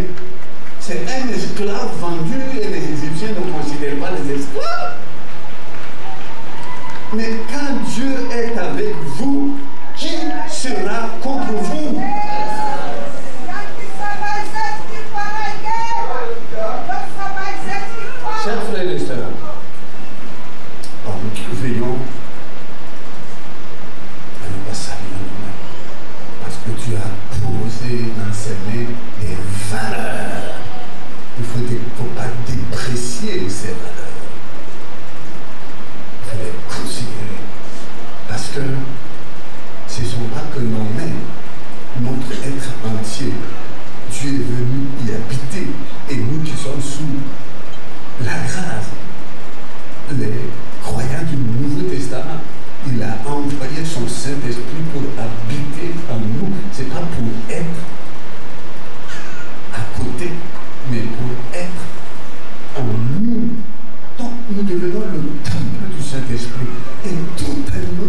c'est un esclave vendu et les Égyptiens ne considèrent pas les esclaves. Mais quand Dieu est avec vous, qui sera contre vous? Chers frères et sœurs, veillons à ne pas salir nous-mêmes, parce que tu as posé dans ses mains des valeurs. Il ne faut pas déprécier ces valeurs. Il faut les considérer. Parce que ce ne sont pas que nos mains, notre être entier. Dieu est venu y habiter. Et nous qui sommes sous la grâce, les croyants du Nouveau Testament, il a envoyé son Saint-Esprit pour habiter en nous. Ce n'est pas pour être à côté, mais pour être en nous. Donc nous devenons le temple du Saint-Esprit. Et tout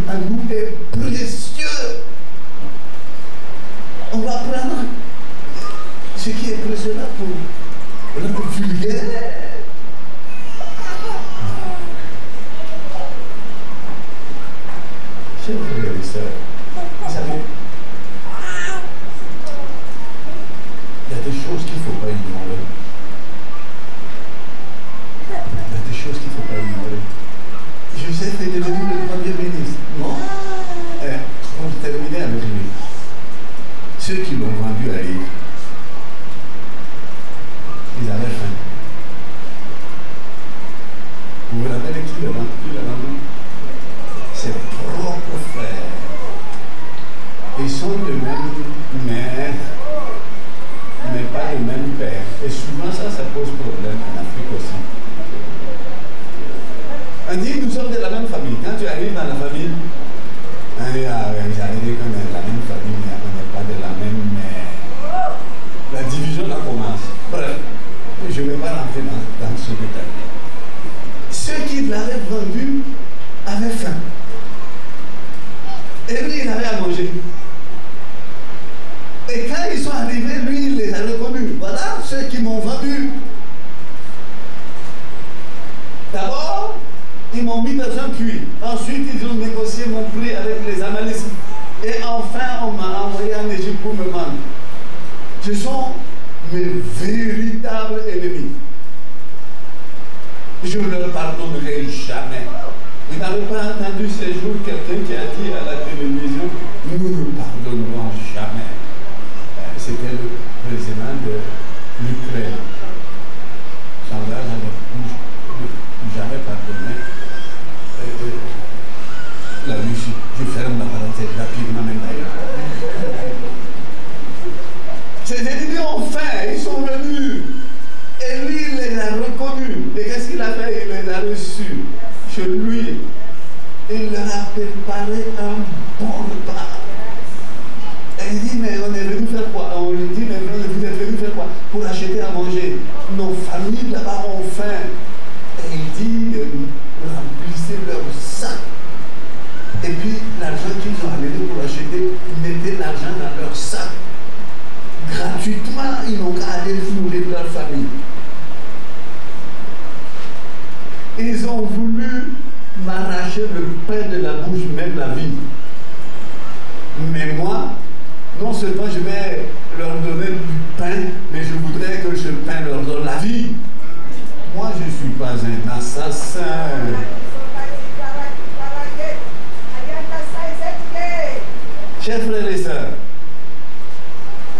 à nous est précieux. On va prendre ce qui est précieux là pour rendre vulgaire. Chers frères et sœurs, vous savez, il y a des choses qu'il ne faut pas ignorer. Il y a des choses qu'il ne faut pas ignorer. Joseph est devenu le premier ministre. Non. On terminait avec lui. Ceux qui l'ont vendu à Yves, ils avaient faim. Vous vous rappelez qui l'a vendu? Ses propres frères. Ils sont de même mère, mais pas de même père. Et souvent ça pose problème en Afrique aussi. On dit nous sommes de la même famille. Quand tu arrives dans la famille, on dit vous avez dit qu'on est de la même famille, mais on n'est pas de la même mère. La division là commence. Bref, je ne vais pas rentrer dans ce détail. Ceux qui l'avaient vendu avaient faim. Et lui, il avait à manger. Et quand ils sont arrivés, lui, il les a reconnus. Voilà ceux qui m'ont vendu. D'abord, ils m'ont mis dans un puits. Ensuite, ils ont négocié mon prix avec les Amalécites. Et enfin, on m'a envoyé en Égypte pour me vendre. Ce sont mes véritables ennemis. Je ne leur pardonnerai jamais. Vous n'avez pas entendu ces jours quelqu'un qui a dit à la télévision, nous ne pardonnerons jamais. C'était le président de l'Ukraine. Sans jamais pardonné. reçu chez lui. Il leur a préparé un bon repas. Et il dit, mais on est venu faire quoi? On lui dit, mais vous êtes venu faire quoi? Pour acheter à manger. Nos familles là-bas ont faim. Et il dit, remplissez leur sac. Et puis l'argent qu'ils ont amené pour acheter, mettez l'argent dans leur sac. Gratuitement, ils n'ont qu'à aller nourrir leur famille. Ils ont voulu m'arracher le pain de la bouche, même la vie. Mais moi, non seulement je vais leur donner du pain, mais je voudrais que ce pain leur donne la vie. Moi, je ne suis pas un assassin. Chers frères et sœurs,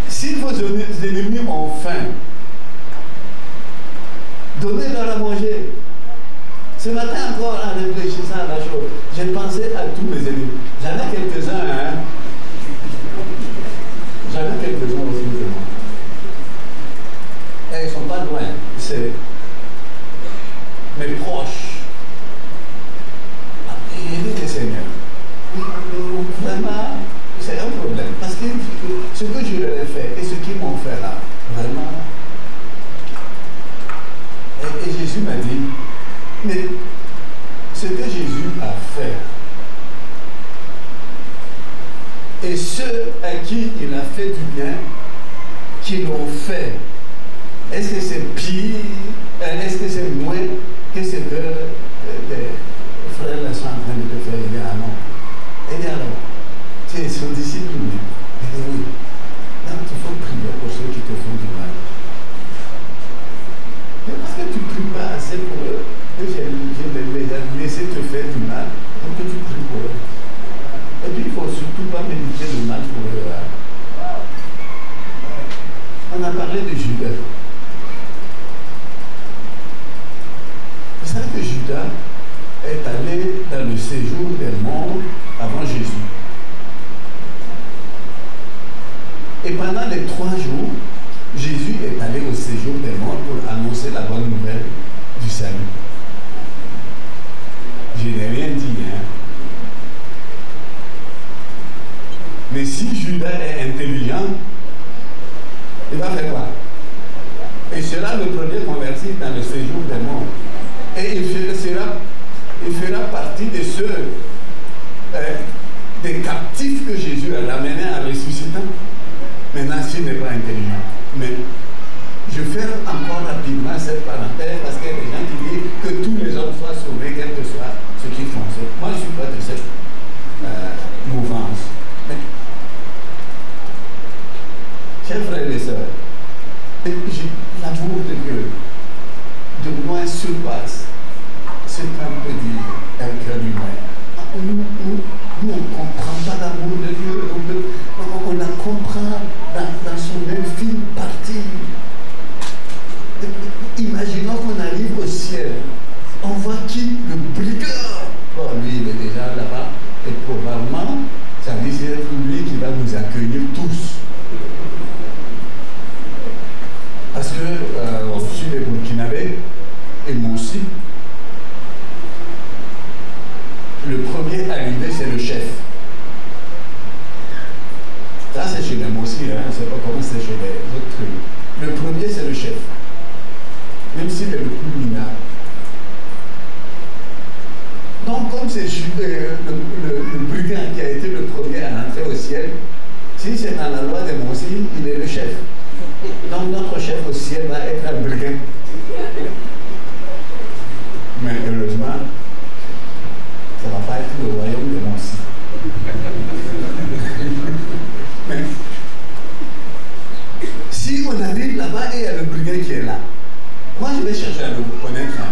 si vos ennemis ont faim, donnez-leur à manger. Ce matin encore, en réfléchissant à la chose, j'ai pensé à tous mes ennemis. J'avais quelques-uns, hein. J'avais quelques-uns aussi de moi. Et ils ne sont pas loin. C'est mes proches. Et il dit, Seigneur, vraiment, c'est un problème. Parce que ce que je leur ai fait et ce qu'ils m'ont fait là, vraiment. Et Jésus m'a dit, mais ce que Jésus a fait, et ceux à qui il a fait du bien, qui l'ont fait, est-ce que c'est pire, est-ce que c'est moins que ce que les frères là sont en train de te faire? Il dit, ah non. Il dit, alors, tu es son disciple. Il dit, oui. Donc, il faut prier pour ceux qui te font du mal. Mais parce que tu ne pries pas assez pour eux, que j'ai laissé te faire du mal, pour que tu pries pour eux. Et puis, il ne faut surtout pas méditer le mal pour eux. On a parlé de Judas. Vous savez que Judas est allé dans le séjour des morts avant Jésus. Et pendant les 3 jours, Jésus est allé au séjour des morts pour annoncer la bonne nouvelle du salut. Je n'ai rien dit, hein. Mais si Judas est intelligent, il va faire quoi? Il sera le premier converti dans le séjour des morts. Et il fera partie de ceux, des captifs que Jésus a ramenés en ressuscitant. Maintenant, s'il n'est pas intelligent. Mais je fais encore rapidement cette parenthèse parce qu'il y a des gens qui disent que tous les hommes soient sauvés, quel que soit ce qu'ils font. Moi, je ne suis pas de cette mouvance. Mais, chers frères et sœurs, l'amour de Dieu de loin surpasse ce qu'on peut dire un cœur humain. Nous, on ne comprend pas l'amour de Dieu, on la comprend dans son infime partie. Imaginons qu'on arrive au ciel, on voit qui? Le brigand. Bon, lui, il est déjà là-bas, et probablement, ça risque d'être lui qui va nous accueillir tous. Parce que aussi les Burkinabés, et moi aussi, le premier arrivé, c'est le chef. Ça, c'est chez les Mossi, hein? Je ne sais pas comment c'est chez les autres tribus. Le premier, c'est le chef. Même s'il est le plus minable. Donc, comme c'est le brigand qui a été le premier à entrer au ciel, si c'est dans la loi des Mossi, il est le chef. Donc, notre chef au ciel va être un brigand. Mais heureusement, ça ne va pas être le royaume de Mossi. Mais si on arrive là-bas et il y a le brigand qui est là, moi je vais chercher à le connaître. Hein.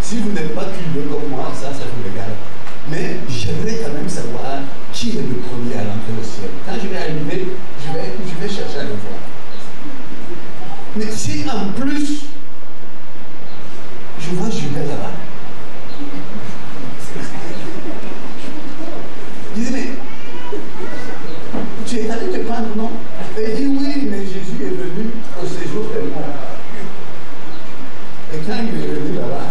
Si vous n'êtes pas curieux comme moi, ça vous regarde. Mais j'aimerais quand même savoir qui est le premier à rentrer au ciel. Quand je vais arriver, je vais chercher à le voir. Mais si en plus, je vois Judas là-bas, je dis, mais tu es allé te prendre, non? Et il dit, oui, mais Jésus est venu au séjour des morts. Et quand il est venu là-bas,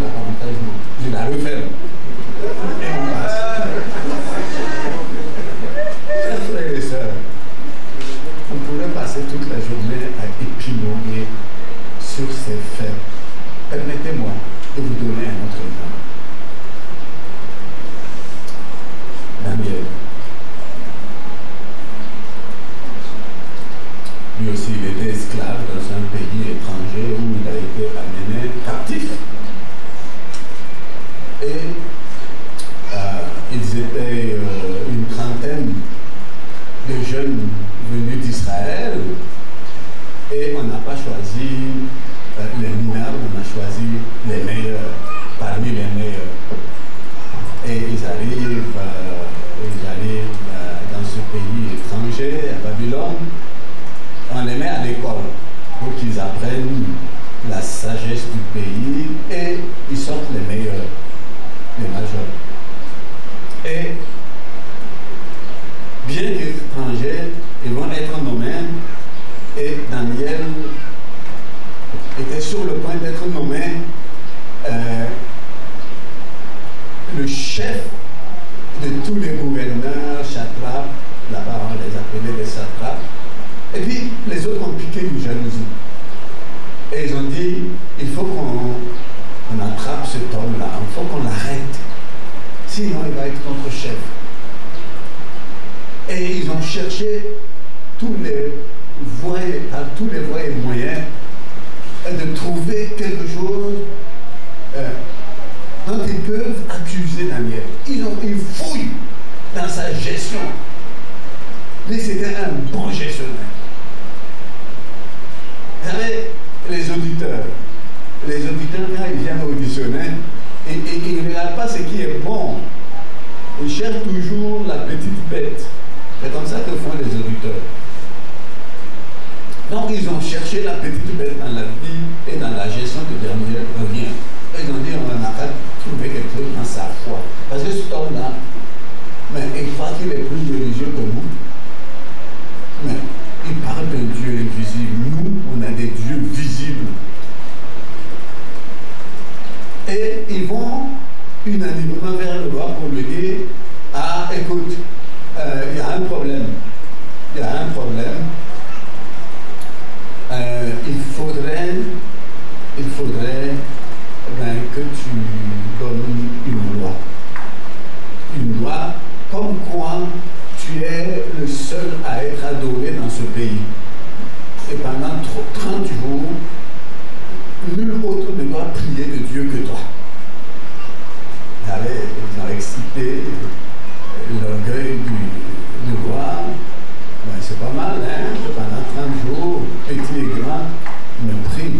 la parenthèse, non. Je la referme. Et on passe. Chers frères et sœurs, on pourrait passer toute la journée à épiloguer sur ces faits. Permettez-moi de vous donner un autre exemple. Daniel. Lui aussi, il était esclave dans un pays étranger où il a été amené captif. Et ils étaient une trentaine de jeunes venus d'Israël. Et on n'a pas choisi les mineurs, on a choisi les meilleurs, parmi les meilleurs. Et ils arrivent dans ce pays étranger, à Babylone. On les met à l'école pour qu'ils apprennent la sagesse du pays et ils sortent les meilleurs, les majeurs. Et bien qu'étrangers, ils vont être nommés et Daniel était sur le point d'être nommé le chef de tous les gouverneurs, satrapes, là-bas on les appelait les satrapes. Et puis, les autres ont piqué une jalousie. Et ils ont dit, il faut qu'on attrape cet homme-là, il faut qu'on l'arrête. Sinon, il va être notre chef. Et ils ont cherché tous les voies et moyens de trouver quelque chose dont ils peuvent accuser Daniel. Ils fouillent dans sa gestion. Mais c'était un bon gestionnaire. Vous savez, les auditeurs, quand ils viennent auditionner, ils ne regardent pas ce qui est bon. Ils cherchent toujours la petite bête. C'est comme ça que font les auditeurs. Donc, ils ont cherché la petite bête dans la vie et dans la gestion de Daniel, rien. Ils ont dit, on n'a pas trouvé quelque chose dans sa foi. Parce que cet homme-là, mais il croit qu'il est plus religieux que nous. Mais il parle d'un Dieu invisible. Nous, on a des dieux visibles. Et ils vont unanimement vers le roi pour lui dire, ah, écoute, il y a un problème. Il y a un problème. Il faudrait que tu donnes une loi. Une loi comme quoi tu es le seul à être adoré dans ce pays. Et pendant 30 jours, nul autre ne doit prier de Dieu que toi. Ils ont excité l'orgueil du roi. Ben, c'est pas mal, hein? Pendant 30 jours, petit et grand, me prie.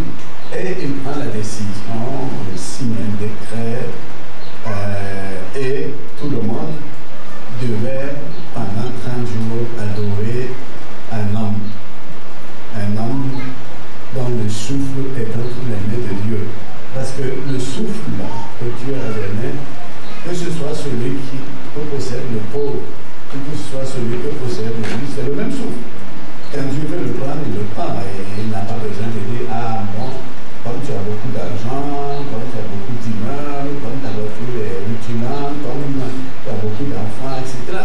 Et il prend la décision, il signe un décret, et tout le monde devait, pendant 30 jours, adorer un homme dont le souffle est entre les mains de Dieu. Parce que le souffle que Dieu a donné, que ce soit celui qui possède le pauvre, que ce soit celui qui possède le riche, c'est le même souffle. Quand Dieu veut le prendre, il le prend et il n'a pas besoin de dire, ah bon, comme tu as beaucoup d'argent, comme tu as beaucoup d'immeubles, comme ta voiture est rutilant, comme tu as beaucoup d'enfants, etc.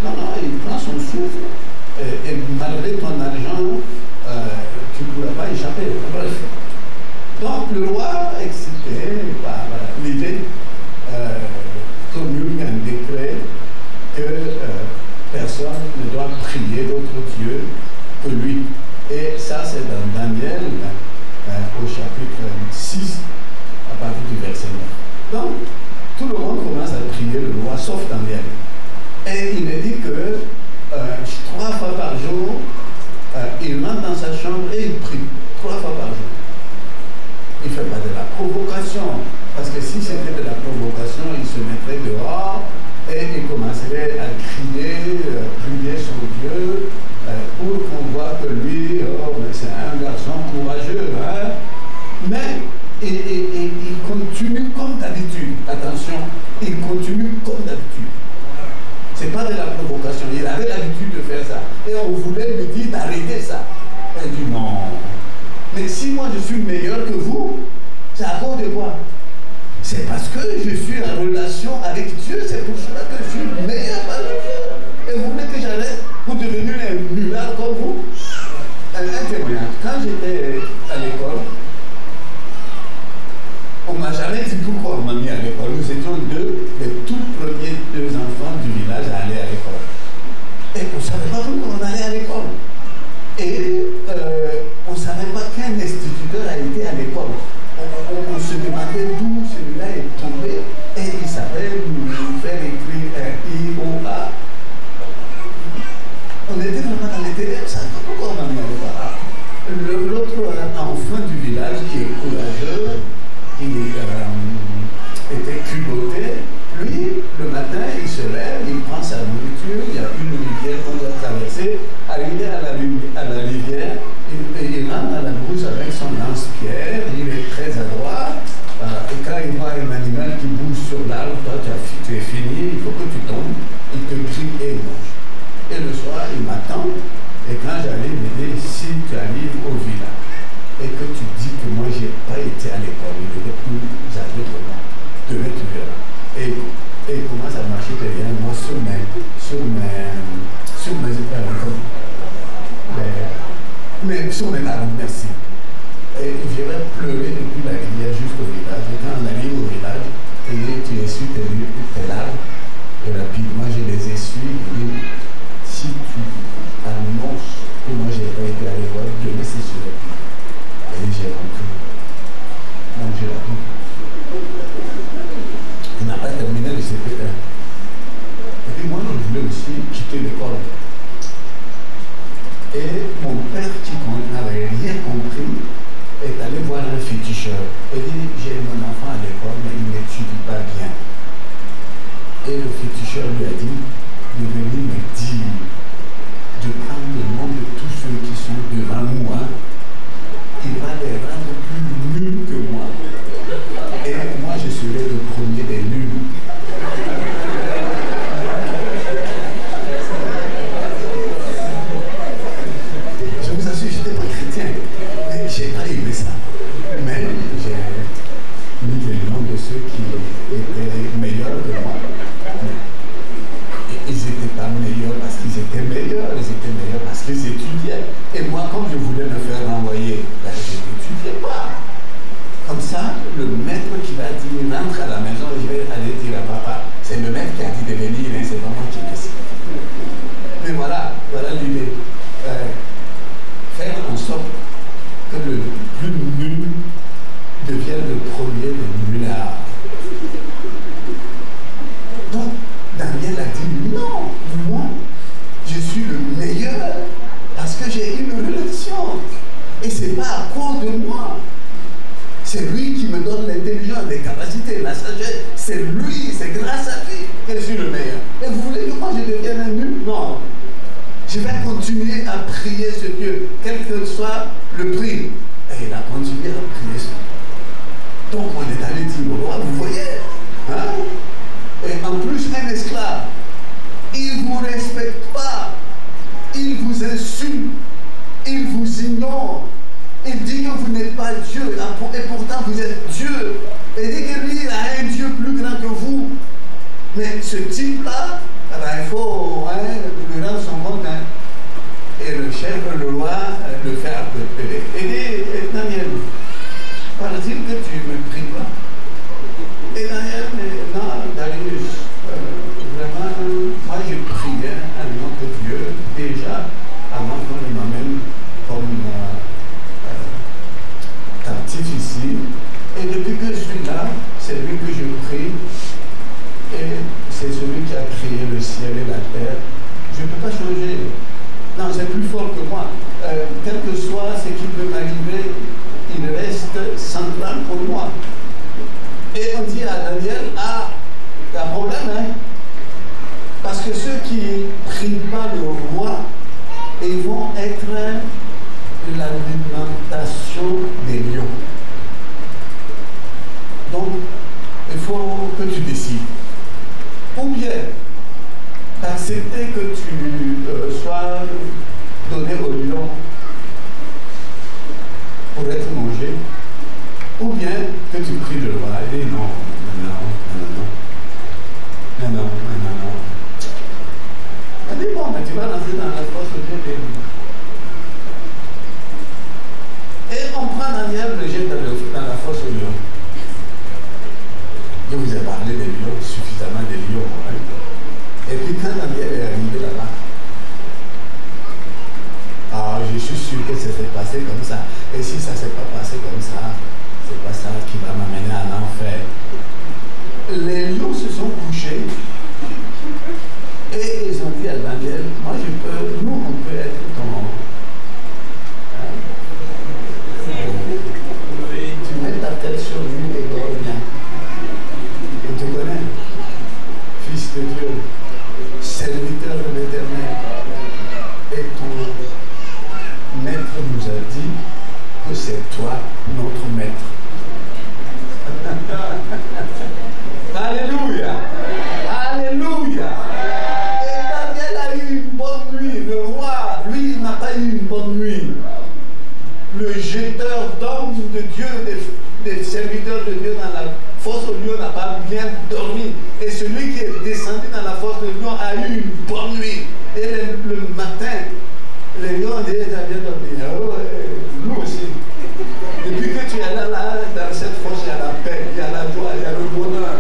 Non, il prend son souffle et malgré ton argent, tu ne pourras pas échapper. Bref. Donc le roi, excité par l'idée, promulgue un décret que personne ne doit prier d'autre Dieu que lui. Et ça, c'est dans Daniel, au chapitre 6, à partir du verset 9. Donc, tout le monde commence à prier le roi, sauf Daniel. Et il est dit que 3 fois par jour, il rentre dans sa chambre et il prie. 3 fois par jour. Il ne fait pas de la provocation. Parce que si c'était de la provocation, il se mettrait dehors et il commencerait à crier, prier son Dieu, pour qu'on voit que lui, c'est un garçon courageux. Hein? Mais il continue comme d'habitude. Attention, il continue comme d'habitude. Ce n'est pas de la provocation. Il avait l'habitude de faire ça. Et on voulait lui dire d'arrêter ça. Il dit non. Mais si moi je suis meilleur que vous, c'est à cause de quoi? C'est parce que je suis en relation avec Dieu, c'est pour cela que je suis meilleur parmi vous. Et vous voulez que j'arrête pour devenir un nulard comme vous? Un témoignage. Quand j'étais à l'école, on ne m'a jamais dit pourquoi on m'a mis à l'école. Nous étions les tout premiers enfants du village à aller à l'école. Et on ne savait pas pourquoi on allait à l'école. Et on ne savait pas qu'un instituteur a été à l'école. On se demandait d'où celui-là est tombé. Et il savait nous faire écrire I-O-A. On était vraiment dans les ténèbres, ça ne savait pas pourquoi on m'a mis à l'école. L'autre enfant du village qui est courageux, qui était culotté, lui, le matin, il se lève, il prend sa nourriture, il y a une rivière qu'on doit traverser, arrivé à la rivière, il rentre à la brousse avec son lance-pierre, il est très adroit, et quand il voit un animal qui bouge sur l'arbre, toi tu es fini, il faut que tu tombes, il te crie et il mange. Et le soir, il m'attend, et quand j'arrive, il dit, si tu arrives au village, et que tu dis que moi j'ai pas été à l'école, il était plus âgé que moi, demain tu verras. Et il commence à marcher derrière moi sur mes larmes, merci. Et je vais pleurer depuis la rivière jusqu'au village. Et quand on arrive au village, tu essuies tes larmes, et rapidement je les essuie, et dis, si tu annonces que moi j'ai pas été à l'école, demain c'est sur le pied. Et j'ai compris. Donc j'ai appris. Il n'a pas terminé le CP1. Et puis moi, je voulais aussi quitter l'école. Et mon père, qui n'avait rien compris, est allé voir un féticheur. Il dit, j'ai mon enfant à l'école, mais il n'étudie pas bien. Et le féticheur lui a dit, de venir me dire, de prendre le nom de tous ceux qui sont devant moi, il va les rendre plus nuls que moi. Et moi, je serai le premier des nuls. Je vous assure, je n'étais pas chrétien. Mais je n'ai pas aimé ça. Mais j'ai mis le nom de ceux qui étaient meilleurs que moi. Et ils n'étaient pas meilleurs parce qu'ils étaient meilleurs, ils étaient meilleurs parce qu'ils étudiaient. Et moi, comme je voulais me faire renvoyer, ben, je n'étudiais pas. Comme ça, le maître qui va dire, rentre à la maison, et je vais aller dire à papa, c'est le maître qui a dit de venir, hein, c'est pas moi qui décide. Mais voilà l'idée. Faire en sorte que le plus nul devienne le premier des nullards. Donc, Daniel a dit, non, moi, je suis le meilleur parce que j'ai une relation. Et ce n'est pas à cause de moi. C'est lui qui me donne l'intelligence, les capacités, la sagesse. C'est lui, c'est grâce à lui que je suis le meilleur. Et vous voulez que moi je devienne un nul? Non. Je vais continuer à prier ce Dieu, quel que soit le prix. Et il a continué à prier ce Dieu. Donc on est allé dire au roi, vous voyez, hein? Et en plus un esclave, il ne vous respecte pas, il vous insulte, il vous ignore. Il dit que vous n'êtes pas Dieu, et pourtant vous êtes Dieu. Il dit que lui, il a un Dieu plus grand que vous. Mais ce type-là, il faut lui rendre son compte. Hein. Et le chef, le roi, le fait appeler. Il dit, Daniel, paraît-il que tu ne me pries pas? Et Daniel, non, Darius, vraiment, moi je priais à notre Dieu, déjà, avant qu'on ne m'amène comme captif ici. Et depuis que je suis là, c'est lui que je prie. Et c'est celui qui a créé le ciel et la terre. Je ne peux pas changer. Non, c'est plus fort que moi. Quel que soit ce qui peut m'arriver, il reste central pour moi. Et on dit à Daniel, ah, il y a un problème, hein? Parce que ceux qui ne prient pas le roi, ils vont être l'alimentation des lions. Donc, il faut que tu décides. Ou bien, accepter que tu sois donné au lion pour être mangé, ou bien que tu pries le roi et dis non, Je vous ai parlé des lions, suffisamment des lions. Hein. Et puis quand Daniel est arrivé là-bas, je suis sûr que ça s'est passé comme ça. Et si ça ne s'est pas passé comme ça, c'est pas ça qui va m'amener en enfer. Les lions se sont couchés et ils ont dit à Daniel, moi nous on peut être ton... Tu mets ta tête sur lui et dors bien. On te connaît, fils de Dieu, serviteur de l'Éternel. Et ton maître nous a dit que c'est toi notre maître. Alléluia. Alléluia. Et Daniel a eu une bonne nuit. Le roi, lui, n'a pas eu une bonne nuit. Le jeteur d'hommes de Dieu, des serviteurs de Dieu dans la fosse au lion n'a pas bien dormi. Et celui qui est descendu dans la fosse de lion a eu une bonne nuit. Et le matin, les lions ont dit, tu as bien dormi. Nous aussi. Depuis que tu es là, dans cette fosse, il y a la paix, il y a la joie, il y a le bonheur.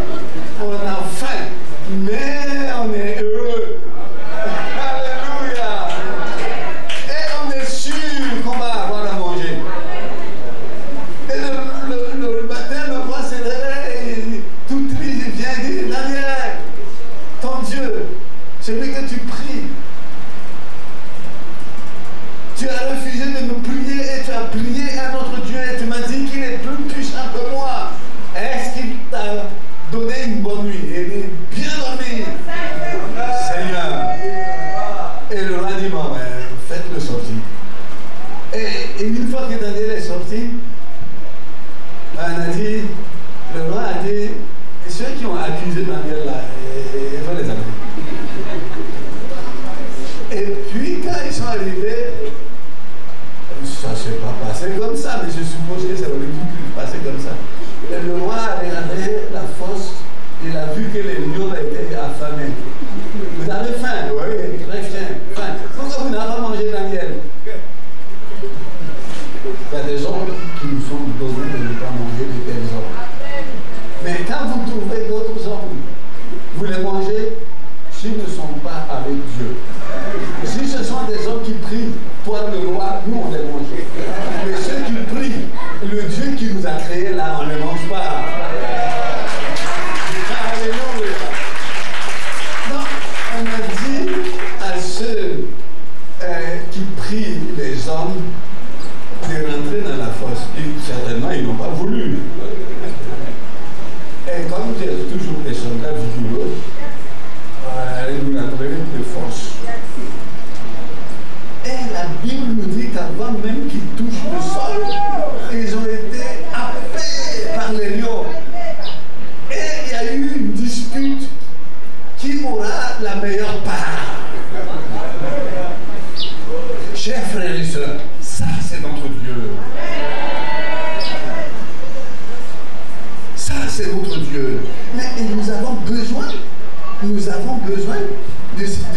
On a faim, mais on est heureux. Alléluia. Et on est sûr qu'on va avoir à manger. Et le matin, le roi se réveille, tout triste, il vient dire, Daniel, ton Dieu, celui que tu pries, tu as refusé de me prier et tu as prié un autre Dieu et tu m'as dit qu'il est plus puissant que moi. Est-ce qu'il t'a donné une bonne nuit? Et il dit, bien dormi, Seigneur. Et le roi dit, bon, faites-le sortir. Et une fois que Daniel est sorti, le roi a dit, ceux qui ont accusé Daniel là, il faut les appeler. Et puis quand ils sont arrivés, ça ne s'est pas passé comme ça, mais je suppose que ça aurait dû passer comme ça. Et le roi a regardé la fosse, il a vu que les lions étaient affamés. Vous avez faim? Oui, très faim. Pourquoi vous n'avez pas mangé Daniel? Il y a des ordres qui nous sont donnés de ne pas manger de tels ordres. Mais quand vous trouvez d'autres hommes, vous les mangez s'ils ne sont pas avec Dieu. Si ce sont des hommes qui prient pour le roi, nous on les mange. Mais ceux qui prient, le Dieu qui nous a créés là, on ne les mange pas. Alléluia. Donc, on a dit à ceux qui prient les hommes de rentrer dans la fosse. Certainement, ils n'ont pas voulu. Et comme j'ai toujours des soldats vigoureux, nous avons de force. Et la Bible nous dit qu'avant même qu'ils touchent le sol, ils ont été happés par les lions. Et il y a eu une dispute qui aura la meilleure part. Chers frères et sœurs, ça c'est notre Dieu. Ça c'est notre Dieu. Mais nous avons besoin de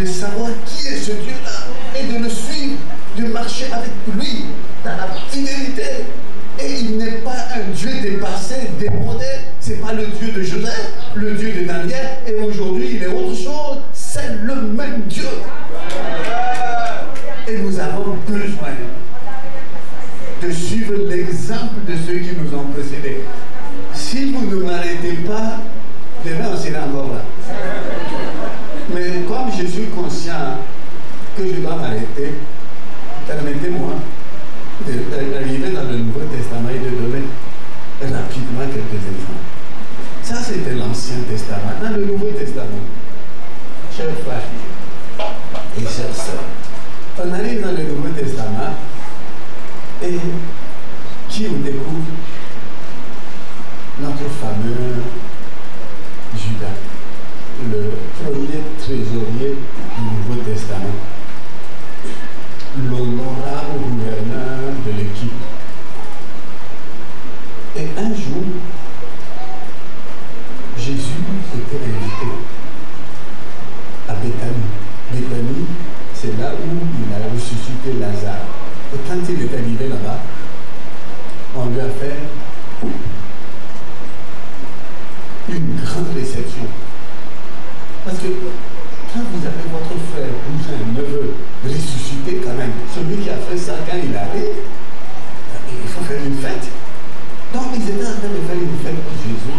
savoir qui est ce Dieu-là et de le suivre, de marcher avec lui dans la fidélité. Et il n'est pas un Dieu dépassé, démodé. Ce n'est pas le Dieu de Joseph, le Dieu de Daniel. Et aujourd'hui, il est autre chose. C'est le même Dieu. Et nous avons besoin de suivre l'exemple de ceux qui nous ont précédés. Si vous ne m'arrêtez pas, demain on sera encore là. Mais comme je suis conscient que je dois m'arrêter, permettez-moi d'arriver dans le Nouveau Testament et de donner rapidement quelques exemples. Ça, c'était l'Ancien Testament. Dans le Nouveau Testament, chers frères et chères sœurs, on arrive dans le Nouveau Testament et qui on découvre? Notre fameux Judas, le premier trésorier du Nouveau Testament, l'honorable gouverneur de l'équipe. Et un jour, Jésus était invité à Béthanie. Béthanie, c'est là où il a ressuscité Lazare. Et quand il est arrivé là-bas, on lui a fait une grande grande réception. Parce que quand vous avez votre frère, cousin, neveu ressuscité quand même, celui qui a fait ça quand il arrive, il faut faire une fête. Donc ils étaient en train de faire une fête pour Jésus.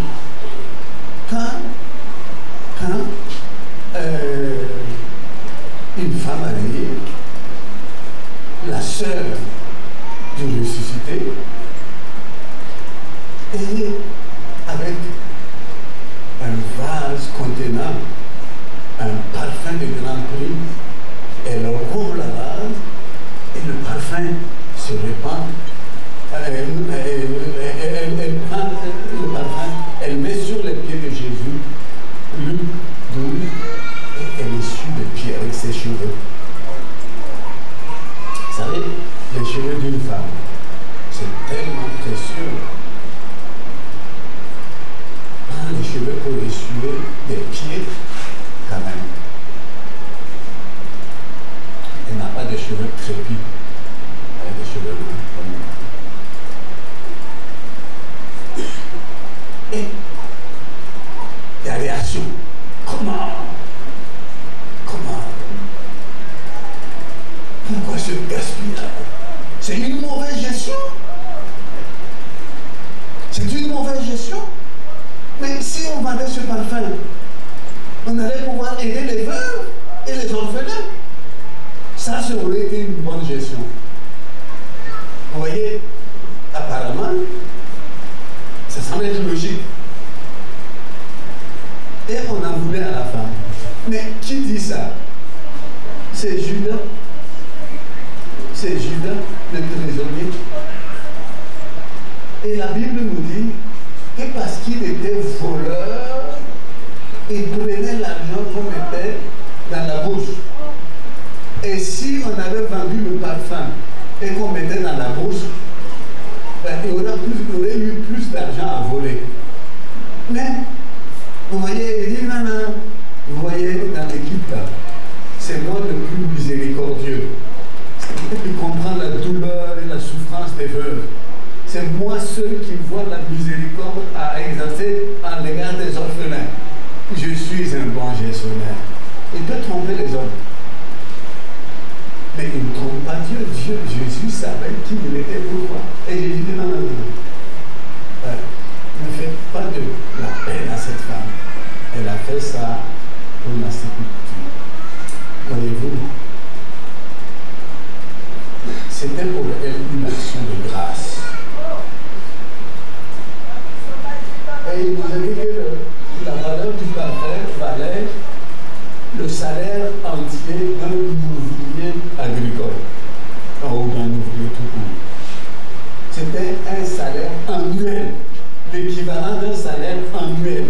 Quand une femme arrive, la sœur du ressuscité, et avec un vase contenant un parfum de grand prix, elle rouvre la vase et le parfum se répand. Elle prend le parfum, elle met sur les pieds de Jésus, Luc 12, et elle essuie les pieds avec ses cheveux. Vous savez, les cheveux d'une femme, c'est tellement précieux. Prends les cheveux pour essuyer des pieds, quand même. Elle n'a pas de cheveux crépus, elle a des cheveux longs comme moi. Et la réaction, comment? Pourquoi ce gaspillage? C'est une mauvaise gestion. C'est une mauvaise gestion. Mais si on vendait ce parfum, on allait pouvoir aider les veuves et les orphelins. Ça aurait été une bonne gestion. Vous voyez, apparemment, ça semble être logique. Et on en voulait à la femme. Mais qui dit ça? C'est Judas. C'est Judas, le trésorier. Et la Bible nous dit que parce qu'il était voleur, il prenait l'argent qu'on mettait dans la bourse. Et si on avait vendu le parfum et qu'on mettait dans la bourse, ben, il aurait eu plus d'argent à voler. Mais, vous voyez, il dit non, non, vous voyez, dans l'équipe là, c'est moi le plus miséricordieux. Et puis comprendre la douleur et la souffrance des veuves. C'est moi seul qui vois la miséricorde à exercer en l'égard des orphelins. Je suis un bon gestionnaire. Il peut tromper les hommes. Mais il ne trompe pas Dieu. Jésus savait qui il était, pourquoi. Et Jésus dit non, non, non. Ne faites pas de la peine à cette femme. Elle a fait ça pour la sépulture. Voyez-vous, c'était pour elle une action de grâce. Et il nous a dit que la valeur du parfum valait le salaire entier d'un ouvrier agricole, ou d'un ouvrier tout court. C'était un salaire annuel, l'équivalent d'un salaire annuel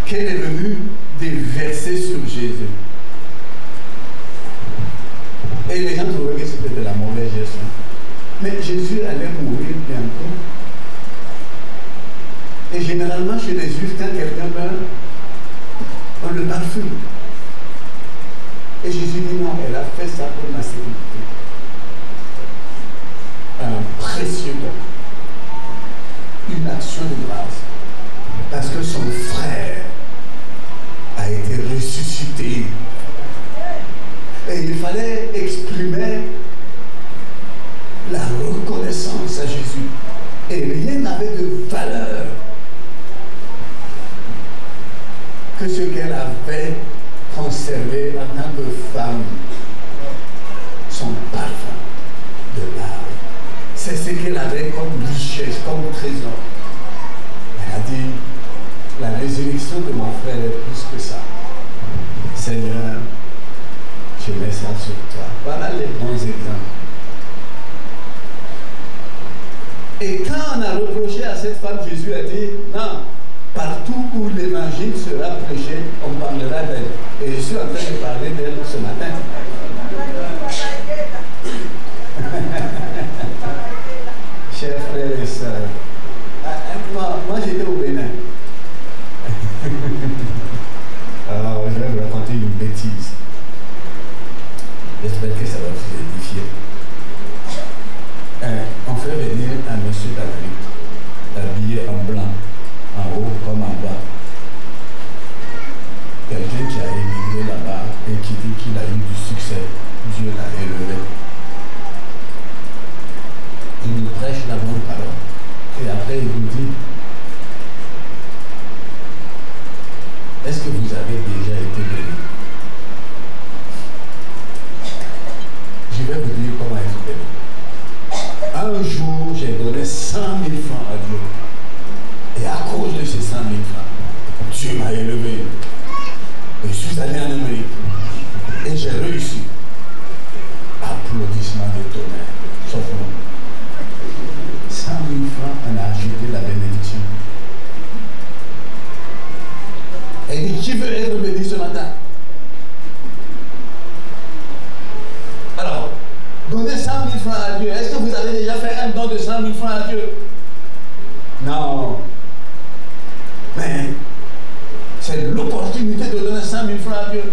qu'elle est venue déverser sur Jésus. Et les gens trouvaient que c'était de la mauvaise gestion. Mais Jésus allait mourir bientôt. Et généralement, chez les Juifs, quand quelqu'un meurt, on le parfume. Et Jésus dit non, elle a fait ça pour ma sécurité. Un précieux don. Une action de grâce. Parce que son frère a été ressuscité. Et il fallait exprimer la reconnaissance à Jésus. Et rien n'avait de valeur que ce qu'elle avait conservé en tant que femme, son parfum de l'âme. C'est ce qu'elle avait comme richesse, comme trésor. Elle a dit, la résurrection de mon frère est plus que ça. Seigneur, je mets ça sur toi. Voilà les bons exemples. Et quand on a reproché à cette femme, Jésus a dit, non, partout où l'évangile sera prêché, on parlera d'elle. Et je suis en train de parler d'elle ce matin. Chers frères et sœurs, moi j'étais au Bénin. Alors je vais vous raconter une bêtise. J'espère que ça va vous édifier. On fait venir un monsieur d'Afrique, habillé en blanc, en haut, et qui dit qu'il a eu du succès. Dieu l'a élevé. Il nous prêche la bonne parole. Et après, il nous dit, est-ce que vous avez déjà été béni? Je vais vous dire comment être béni. Un jour, j'ai donné 100 000 francs à Dieu. Et à cause de ces 100 000 francs, Dieu m'a élevé. Et je suis allé en Amérique. Et j'ai réussi. Applaudissements de tonnerre. Sauf moi. 100 000 francs, on a acheté la bénédiction. Et il dit, qui veut être béni ce matin? Alors, donnez 100 000 francs à Dieu. Est-ce que vous avez déjà fait un don de 100 000 francs à Dieu? Non. Mais c'est l'opportunité de donner 100 000 francs à Dieu.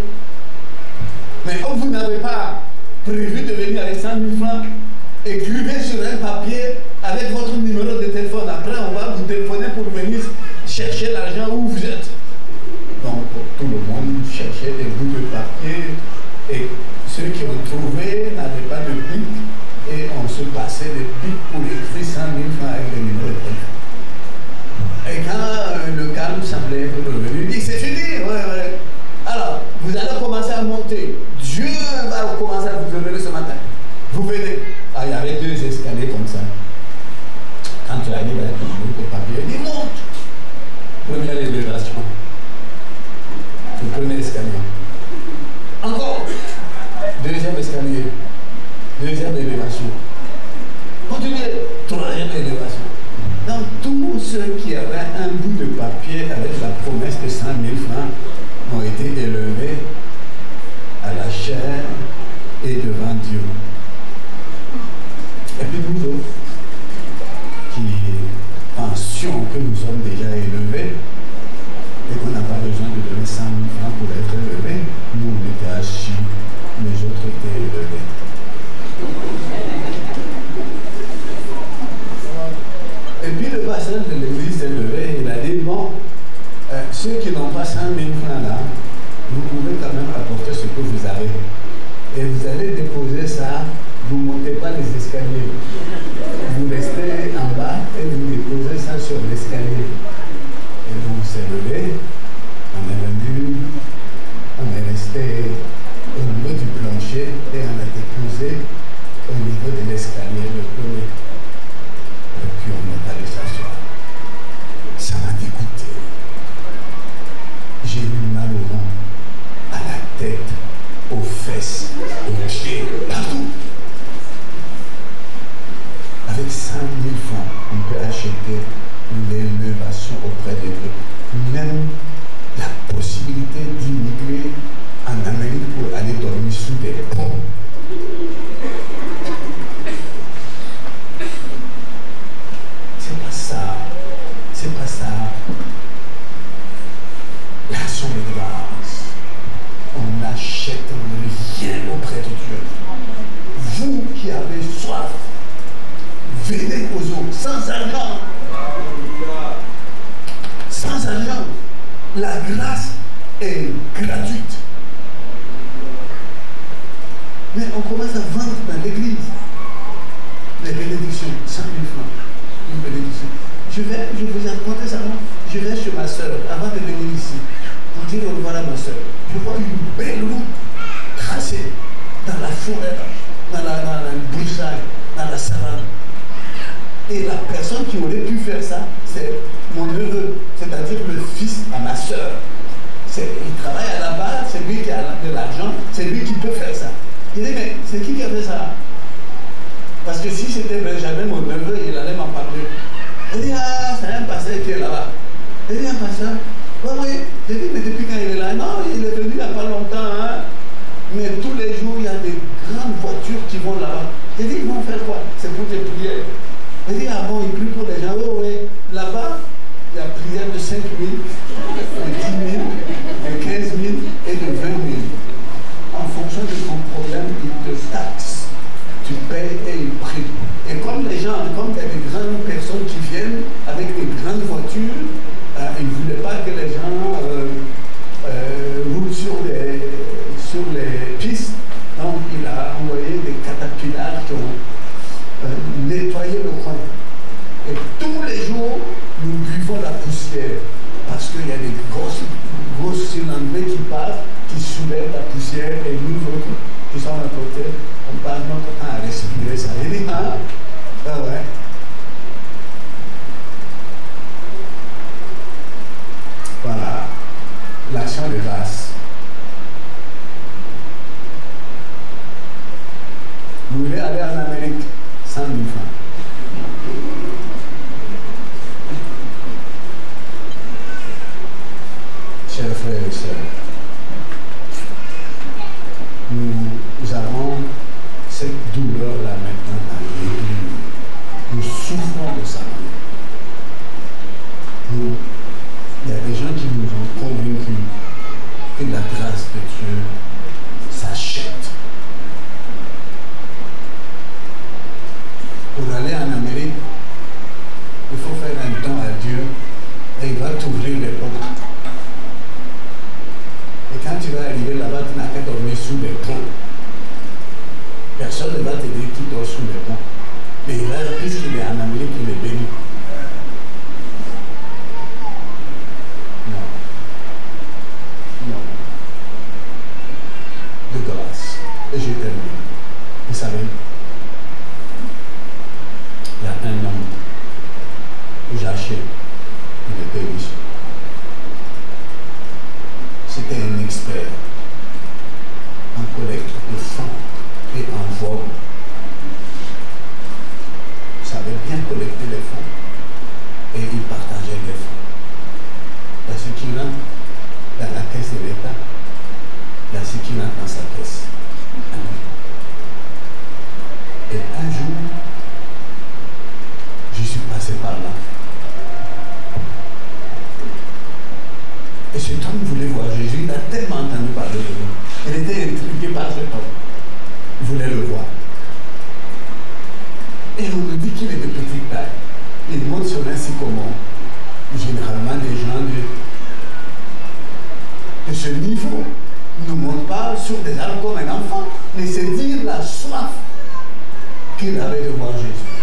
Mais comme vous n'avez pas prévu de venir avec 100 000 francs, écrivez sur un papier avec votre numéro de téléphone. Après, on va vous téléphoner pour venir chercher l'argent où vous êtes. Donc, tout le monde cherchait des bouts de papier et ceux qui ont trouvé n'avaient pas de pic et on se passait des pics pour écrire 100 000 francs avec le numéro de téléphone. Et quand le calme semblait être revenu, il dit c'est fini, ouais. Alors, vous allez commencer à monter. Dieu va commencer à vous lever ce matin. Vous venez. Ah, il y avait 2 escaliers comme ça. Quand tu arrives avec ton bout de papier, il dit monte. Première élévation. Le premier escalier. Encore. Deuxième escalier. Deuxième élévation. Continuez. Troisième élévation. Donc, tous ceux qui avaient un bout de papier avec la promesse de 100 000 francs ont été élevés à la chair et devant Dieu. Et puis nous autres, qui pensions que nous sommes déjà élevés et qu'on n'a pas besoin de donner 100 000 francs pour être élevés, nous on était assis, les autres étaient élevés. Et puis le pasteur de l'église s'est levé, il a dit, bon, ceux qui n'ont pas 100 000 francs là, vous pouvez quand même apporter ce que vous avez. Et vous allez déposer ça, vous ne montez pas les escaliers. Vous restez en bas et vous déposez ça sur l'escalier. Et donc c'est levé, on est venu, on est resté au niveau du plancher et on a déposé au niveau de l'escalier le premier. Et puis on est allé s'asseoir. Ça m'a dégoûté. J'ai eu mal au ventre, à la tête, aux fesses, aux pieds, partout. Avec 100 000 francs, on peut acheter l'élévation auprès de Dieu. Même la possibilité d'immigrer en Amérique pour aller dormir sous des ponts. C'est pas ça. C'est pas ça. L'action de grâce. On n'achète rien auprès de Dieu. Vous qui avez soif, venez aux eaux sans argent. Sans argent. La grâce est gratuite. Mais on commence à vendre dans l'église les bénédictions, 100 000 francs. Une bénédiction. Je vous ai raconté ça, non? Je vais chez ma soeur avant de venir ici pour dire au revoir à ma soeur. Je vois une belle route tracée dans la forêt, dans la broussaille, dans la savane. Et la personne qui aurait pu faire ça, c'est mon neveu, c'est-à-dire le fils à ma soeur. Il travaille à la base, c'est lui qui a de l'argent, c'est lui qui peut faire ça. Il dit, mais c'est qui a fait ça? Parce que si c'était Benjamin, mon neveu, il allait m'en parler. Il dit, ah, c'est un pasteur qui est là-bas. Il dit, un pasteur? Oui. J'ai dit, mais depuis quand il est là? Non, il est venu il n'y a pas longtemps, hein. Mais tous les jours, il y a des grandes voitures qui vont là-bas. J'ai dit, ils vont faire quoi? C'est pour des prières. Il dit, ah bon, il prie pour les gens. Oui. Là-bas, il y a prière de 5 000, de 10 000, de 15 000 et de 20 000. En fonction de ton problème, il te taxe. Tu payes et il prie. Et comme les gens, comme il y a des grandes personnes qui viennent avec des grandes voitures, ils ne voulaient pas que les gens roulent sur poussière. Parce qu'il y a des grosses cylindrées qui passent, qui soulèvent la poussière, et nous autres, qui sommes à côté, on passe notre temps à respirer ça. Il dit, ah, ah ouais. Voilà, l'action de grâce. Vous voulez aller en Amérique, 100 000 francs. Chers frères et sœurs, nous avons cette douleur-là maintenant dans l'Église. Nous souffrons de ça. Il y a des gens qui nous ont convaincus que la grâce de Dieu s'achète. Pour aller en Amérique, il faut faire un don à Dieu et il va t'ouvrir les portes. Et quand tu vas arriver là-bas, tu n'as qu'à dormir sous les ponts. Personne ne va te dire qu'il dort sous les ponts. Mais il reste, puisqu'il est en Amérique, il est béni. Non. Non. De grâce. Et je termine. Vous savez, il y a un homme que j'achète, il était riche. C'était un expert en collecte de fonds et en vol. Il savait bien collecter les fonds et il partageait les fonds. Il y a ce qui rentre dans la caisse de l'État, il y a ce qui rentre dans sa caisse. Et un jour, je suis passé par là. Et cet homme voulait voir Jésus, il a tellement entendu parler de lui. Il était intrigué par cet homme. Il voulait le voir. Et on nous dit qu'il est de petite taille. Il monte sur un sycomore. Généralement, les gens de ce niveau ne montent pas sur des arbres comme un enfant. Mais c'est dire la soif qu'il avait de voir Jésus.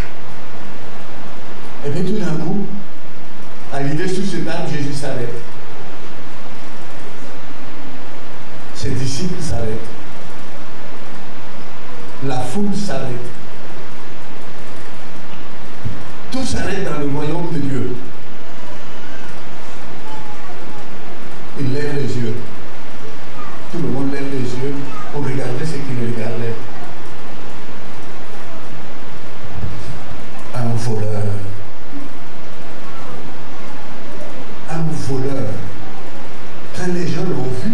Et bien tout d'un coup, arrivé sous cet arbre, Jésus s'arrête. Ses disciples s'arrêtent. La foule s'arrête. Tout s'arrête dans le royaume de Dieu. Il lève les yeux. Tout le monde lève les yeux pour regarder ce qu'il regardait. Un voleur. Un voleur. Quand les gens l'ont vu,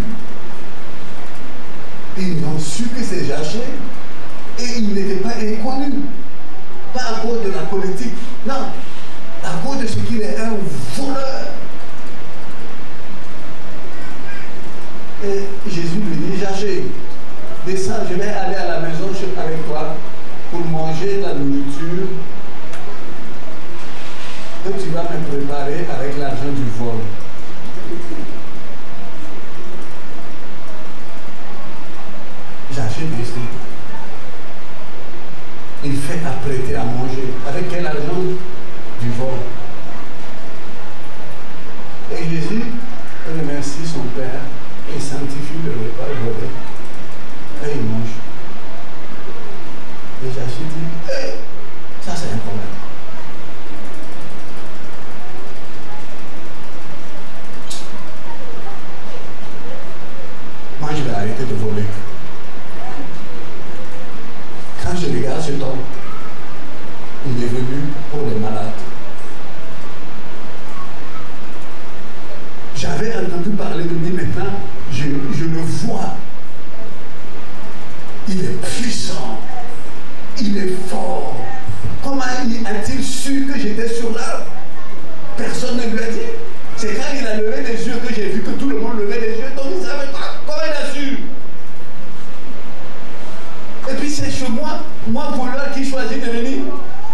ils ont su que c'est Zaché et il n'était pas inconnu. Pas à cause de la politique, non. À cause de ce qu'il est un voleur. Et Jésus lui dit, Zaché, descends, je vais aller à la maison avec toi pour manger la nourriture que tu vas me préparer avec l'argent du vol. Zaché décide. Il fait apprêter à manger. Avec quel argent? Du vol. Et Jésus remercie son Père et sanctifie le repas volé. Et il mange. Et Zaché dit, hey, ça c'est un problème. Moi je vais arrêter de voler. Quand je regarde cet homme, il est venu pour les malades. J'avais entendu parler de lui, maintenant, je le vois. Il est puissant. Il est fort. Comment a-t-il su que j'étais sur l'arbre? Personne ne lui a dit. C'est quand il a levé les yeux que j'ai vu que tout le monde levait les yeux. Donc il ne savait pas. Comment il a su? Et puis c'est chez moi voleur qui choisit de venir.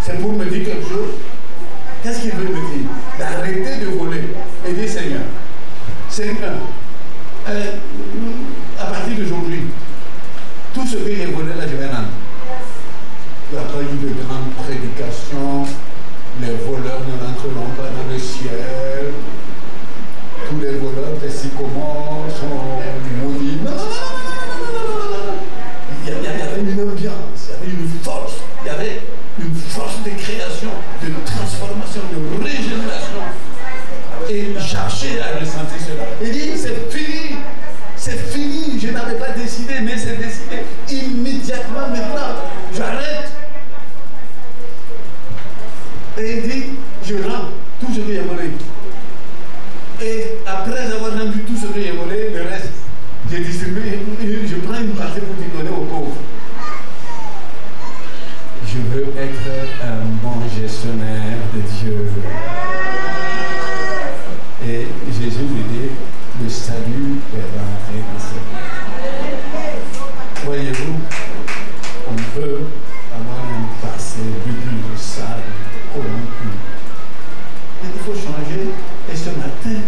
C'est pour me dire quelque chose. Qu'est-ce qu'il veut me dire? D'arrêter de voler. Et dire Seigneur, à partir d'aujourd'hui, tout ce que j'ai volé là, je vais rendre. Il n'y a pas eu de grande prédication, les voleurs ne rentreront pas dans le ciel, tous les voleurs des sycomores sont maudits. Non, non, non, non, non, non. Il y avait une ambiance, il y avait une force, il y avait une force de création, de transformation, de régénération. Et chercher à ressentir cela. Il dit, c'est fini, je n'avais pas décidé, mais c'est décidé. Immédiatement maintenant, j'arrête. Et il dit, je rends tout ce que j'ai volé. Et après avoir rendu tout ce que j'ai volé, le reste, j'ai distribué, je prends une partie pour te donner aux pauvres. Je veux être un bon gestionnaire de Dieu. Et Jésus lui dit, le salut est rentré dans sa vie. Voyez-vous, on peut avoir un passé beaucoup sale, corrompu. Mais il faut changer. Et ce matin,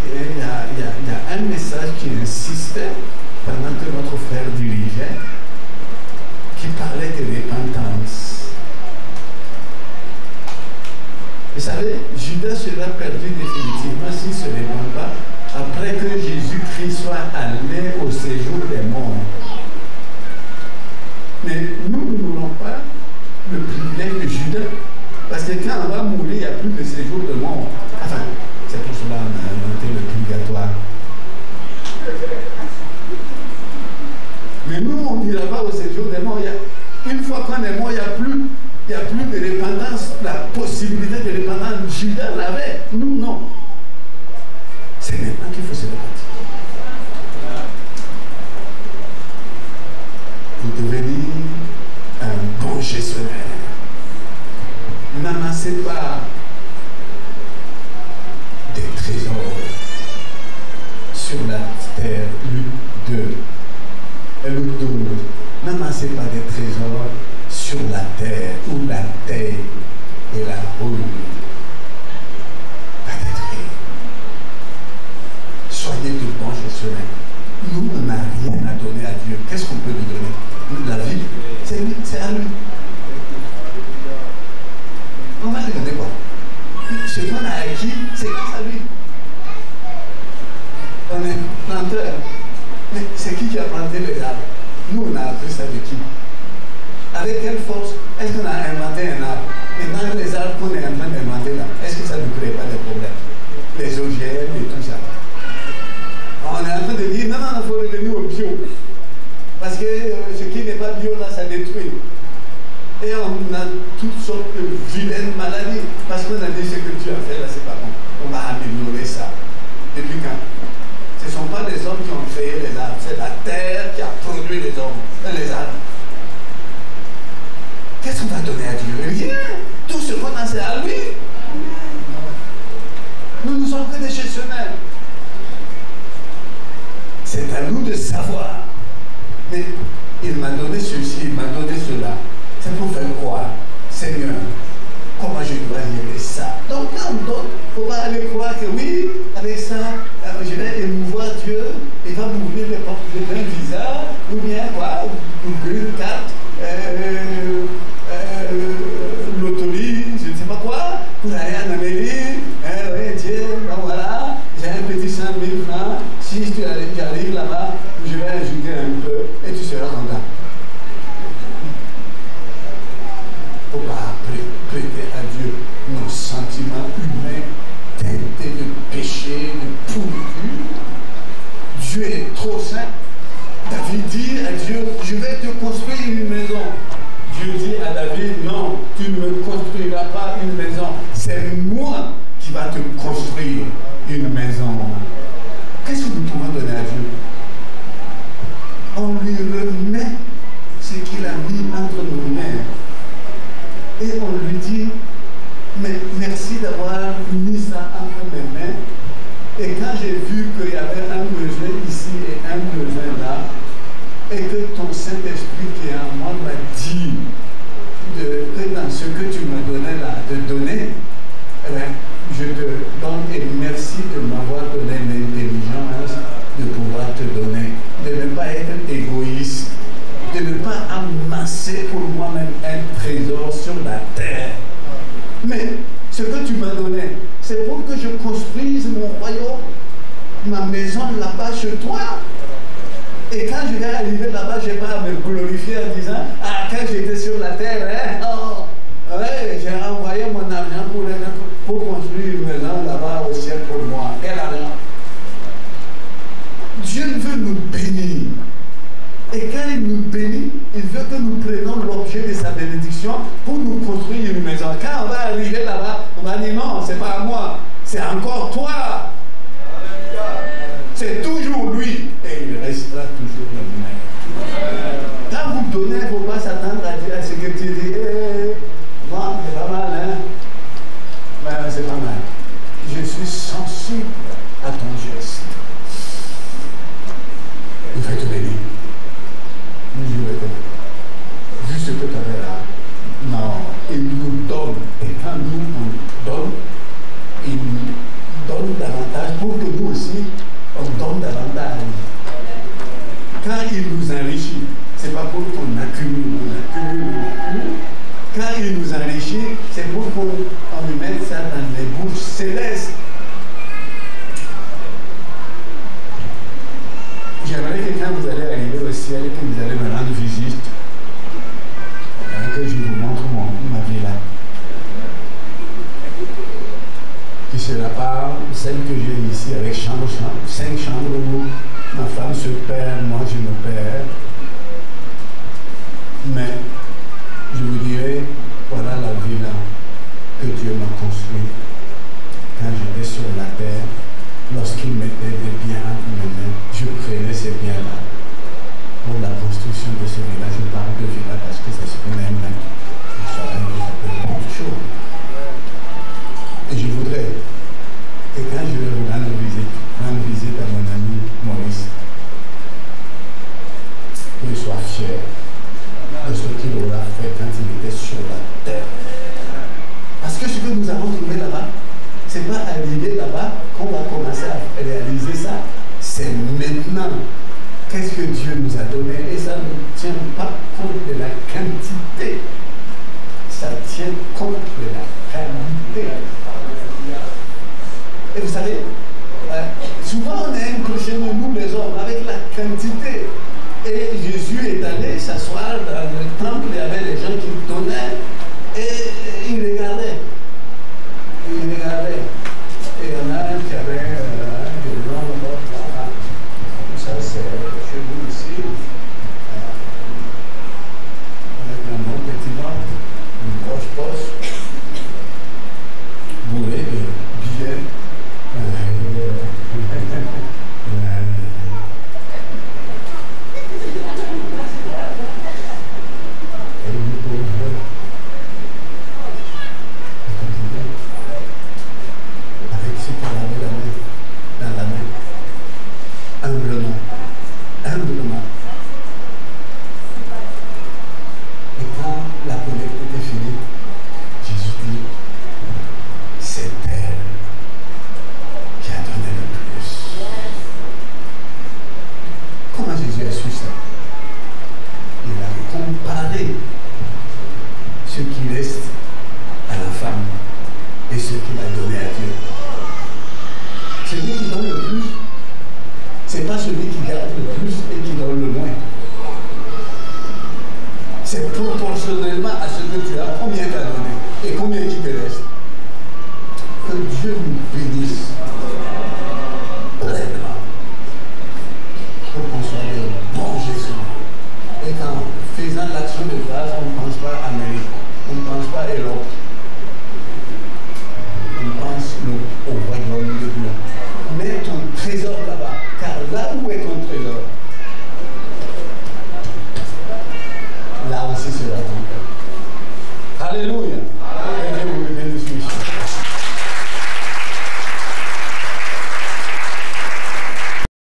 il y a un message qui insistait pendant que notre frère dirigeait, qui parlait de repentance. Vous savez, Judas sera perdu définitivement s'il ne se répand pas après que Jésus-Christ soit allé au séjour des morts. Mais nous n'aurons pas le privilège de Judas, parce que quand on va mourir, il n'y a plus de séjour de mort. Enfin, c'est pour cela qu'on a inventé le purgatoire. Mais nous, on n'ira pas au séjour des morts. Une fois qu'on est mort, il n'y a plus de repentance, la possibilité de repentance. Judas l'avait, nous non. C'est maintenant qu'il faut se repentir. Pour devenir un bon gestionnaire, n'amassez pas des trésors sur la terre. Luc 2. Luc 12. N'amassez pas des trésors sur la terre où la terre et la rouille va détruire. Soyez de bons gestionnaires. Nous, on n'a rien à donner à Dieu. Qu'est-ce qu'on peut lui donner? La vie, c'est lui, c'est à lui. On va lui donner quoi? Ce qu'on a acquis, c'est grâce à lui. On est planteur. Mais c'est qui a planté les arbres? Nous, on a appris ça de qui? Avec quelle force? Est-ce qu'on a inventé un arbre? Maintenant, les arbres qu'on est en train d'inventer là, est-ce que ça ne crée pas des problèmes? Les OGM et tout ça. On est en train de dire, non, il faut revenir au bio. Parce que ce qui n'est pas bio là, ça détruit. Et on a toutes sortes de vilaines maladies. Parce qu'on a dit ce que tu as fait là, c'est pas bon. On va améliorer ça. Depuis quand? Ce ne sont pas les hommes qui ont créé les arbres, c'est la terre qui a produit les hommes, les arbres. Qu'est-ce qu'on va donner à Dieu? Rien. Tout ce qu'on a, c'est à lui. Nous ne sommes que des gestionnaires. C'est à nous de savoir. Mais il m'a donné ceci, il m'a donné cela. C'est pour faire croire, Seigneur, comment je dois gérer ça? Donc là, on donne, il ne faut pas aller croire que oui, avec ça, je vais émouvoir Dieu, il va m'ouvrir les portes de un visa, ou bien quoi, une carte, loterie, je ne sais pas quoi, pour aller en Amérique, oui, Dieu, donc voilà, j'ai un petit 100 000 francs, si j'arrive là-bas, je vais ajouter un peu, et tu seras content. Il ne faut pas prêter à Dieu nos sentiments humains teintés de péché, de pourriture. Dieu est trop saint. David dit à Dieu, je vais te construire une maison. Dieu dit à David, non, tu ne me construiras pas une maison. C'est moi qui va te construire une maison. Qu'est-ce que nous pouvons donner à Dieu? On lui remet ce qu'il a mis entre nos mains. Et on lui dit, mais merci d'avoir mis ça entre mes mains. Et quand j'ai vu qu'il y avait un besoin ici et un besoin là, et que ton Saint-Esprit qui est en moi m'a dit que dans ce que tu m'as donné là, de donner, eh bien, je te donne et merci de m'avoir donné l'intelligence de pouvoir te donner, de ne pas être égoïste, de ne pas amasser pour moi-même un trésor sur la terre, Mais ce que tu m'as donné, c'est pour que je construise mon royaume, ma maison là-bas chez toi. Et quand je vais arriver là-bas, je n'ai pas à me glorifier en disant, ah, quand j'étais sur la terre, hein, oh, ouais, j'ai renvoyé mon argent pour construire une maison là-bas au ciel pour moi. Quel argent? Dieu veut nous bénir. Et quand il nous bénit, il veut que nous prenions l'objet de sa bénédiction pour nous construire une maison. Quand on va arriver là-bas, on va dire non, c'est pas à moi, c'est encore toi. C'est toujours lui. Et il restera toujours le même. Quand vous donnez, il ne faut pas s'attendre à ce que tu dis, bon, c'est pas mal, hein? Ben, c'est pas mal. Je suis sensible à ton geste. Il va te bénir. Juste ce que tu avais là. Non, il nous donne. Et quand nous on donne, il nous donne davantage pour que nous aussi, on donne davantage. Quand il nous enrichit, ce n'est pas pour qu'on accumule, on accumule. Quand il nous enrichit, c'est pour qu'on lui mette ça dans les bouches célestes. J'aimerais que quand vous allez arriver au ciel, que vous allez me rendre visite, que je vous montre ma villa. Qui ne sera pas celle que j'ai ici avec 5 chambres où ma femme se perd, moi je me perds. Mais je vous dirai, voilà la villa que Dieu m'a construite quand j'étais sur la terre. Lorsqu'il mettait des biens entre mes mains, je prenais ces biens-là pour la construction de ce village. Je parle de village parce que c'est ce que même ça va beaucoup de choses. Et je voudrais que quand je vais vous rendre visite à mon ami Maurice, qu'il soit fier de ce qu'il aura fait quand il était sur la terre. Parce que ce que nous avons trouvé là-bas, ce n'est pas arrivé là-bas qu'on va commencer à réaliser ça. C'est maintenant. Qu'est-ce que Dieu nous a donné? Et ça ne tient pas compte de la quantité. Ça tient compte de la qualité. Et vous savez, souvent on est impressionné, nous les hommes, avec la quantité. Et Jésus est allé s'asseoir dans le temple, il y avait des gens qui donnaient, et il regardait. Il regardait. Et il y en a un qui avait des longs là. Ça, c'est chez vous ici. Avec un bon petit ventre, une grosse poche, bourré de billets. Avec ce qu'on avait dans la main, humblement. Et quand la collecte était finie, Jésus dit, c'est elle qui a donné le plus. Comment Jésus a su ça? Il a comparé ce qui reste à la femme et ce qu'il a donné à Dieu. Celui qui donne le plus, ce n'est pas celui qui garde le plus et qui donne le moins. C'est proportionnellement à ce que tu as, combien tu as donné et combien qui te reste. Que Dieu nous bénisse pleinement pour qu'on soit des bons Jésus. Et qu'en faisant l'action de grâce, on ne pense pas à Amérique, on ne pense pas à Europe, on pense au royaume de Dieu. Mets ton trésor là-bas, car là où est ton trésor, là aussi sera ton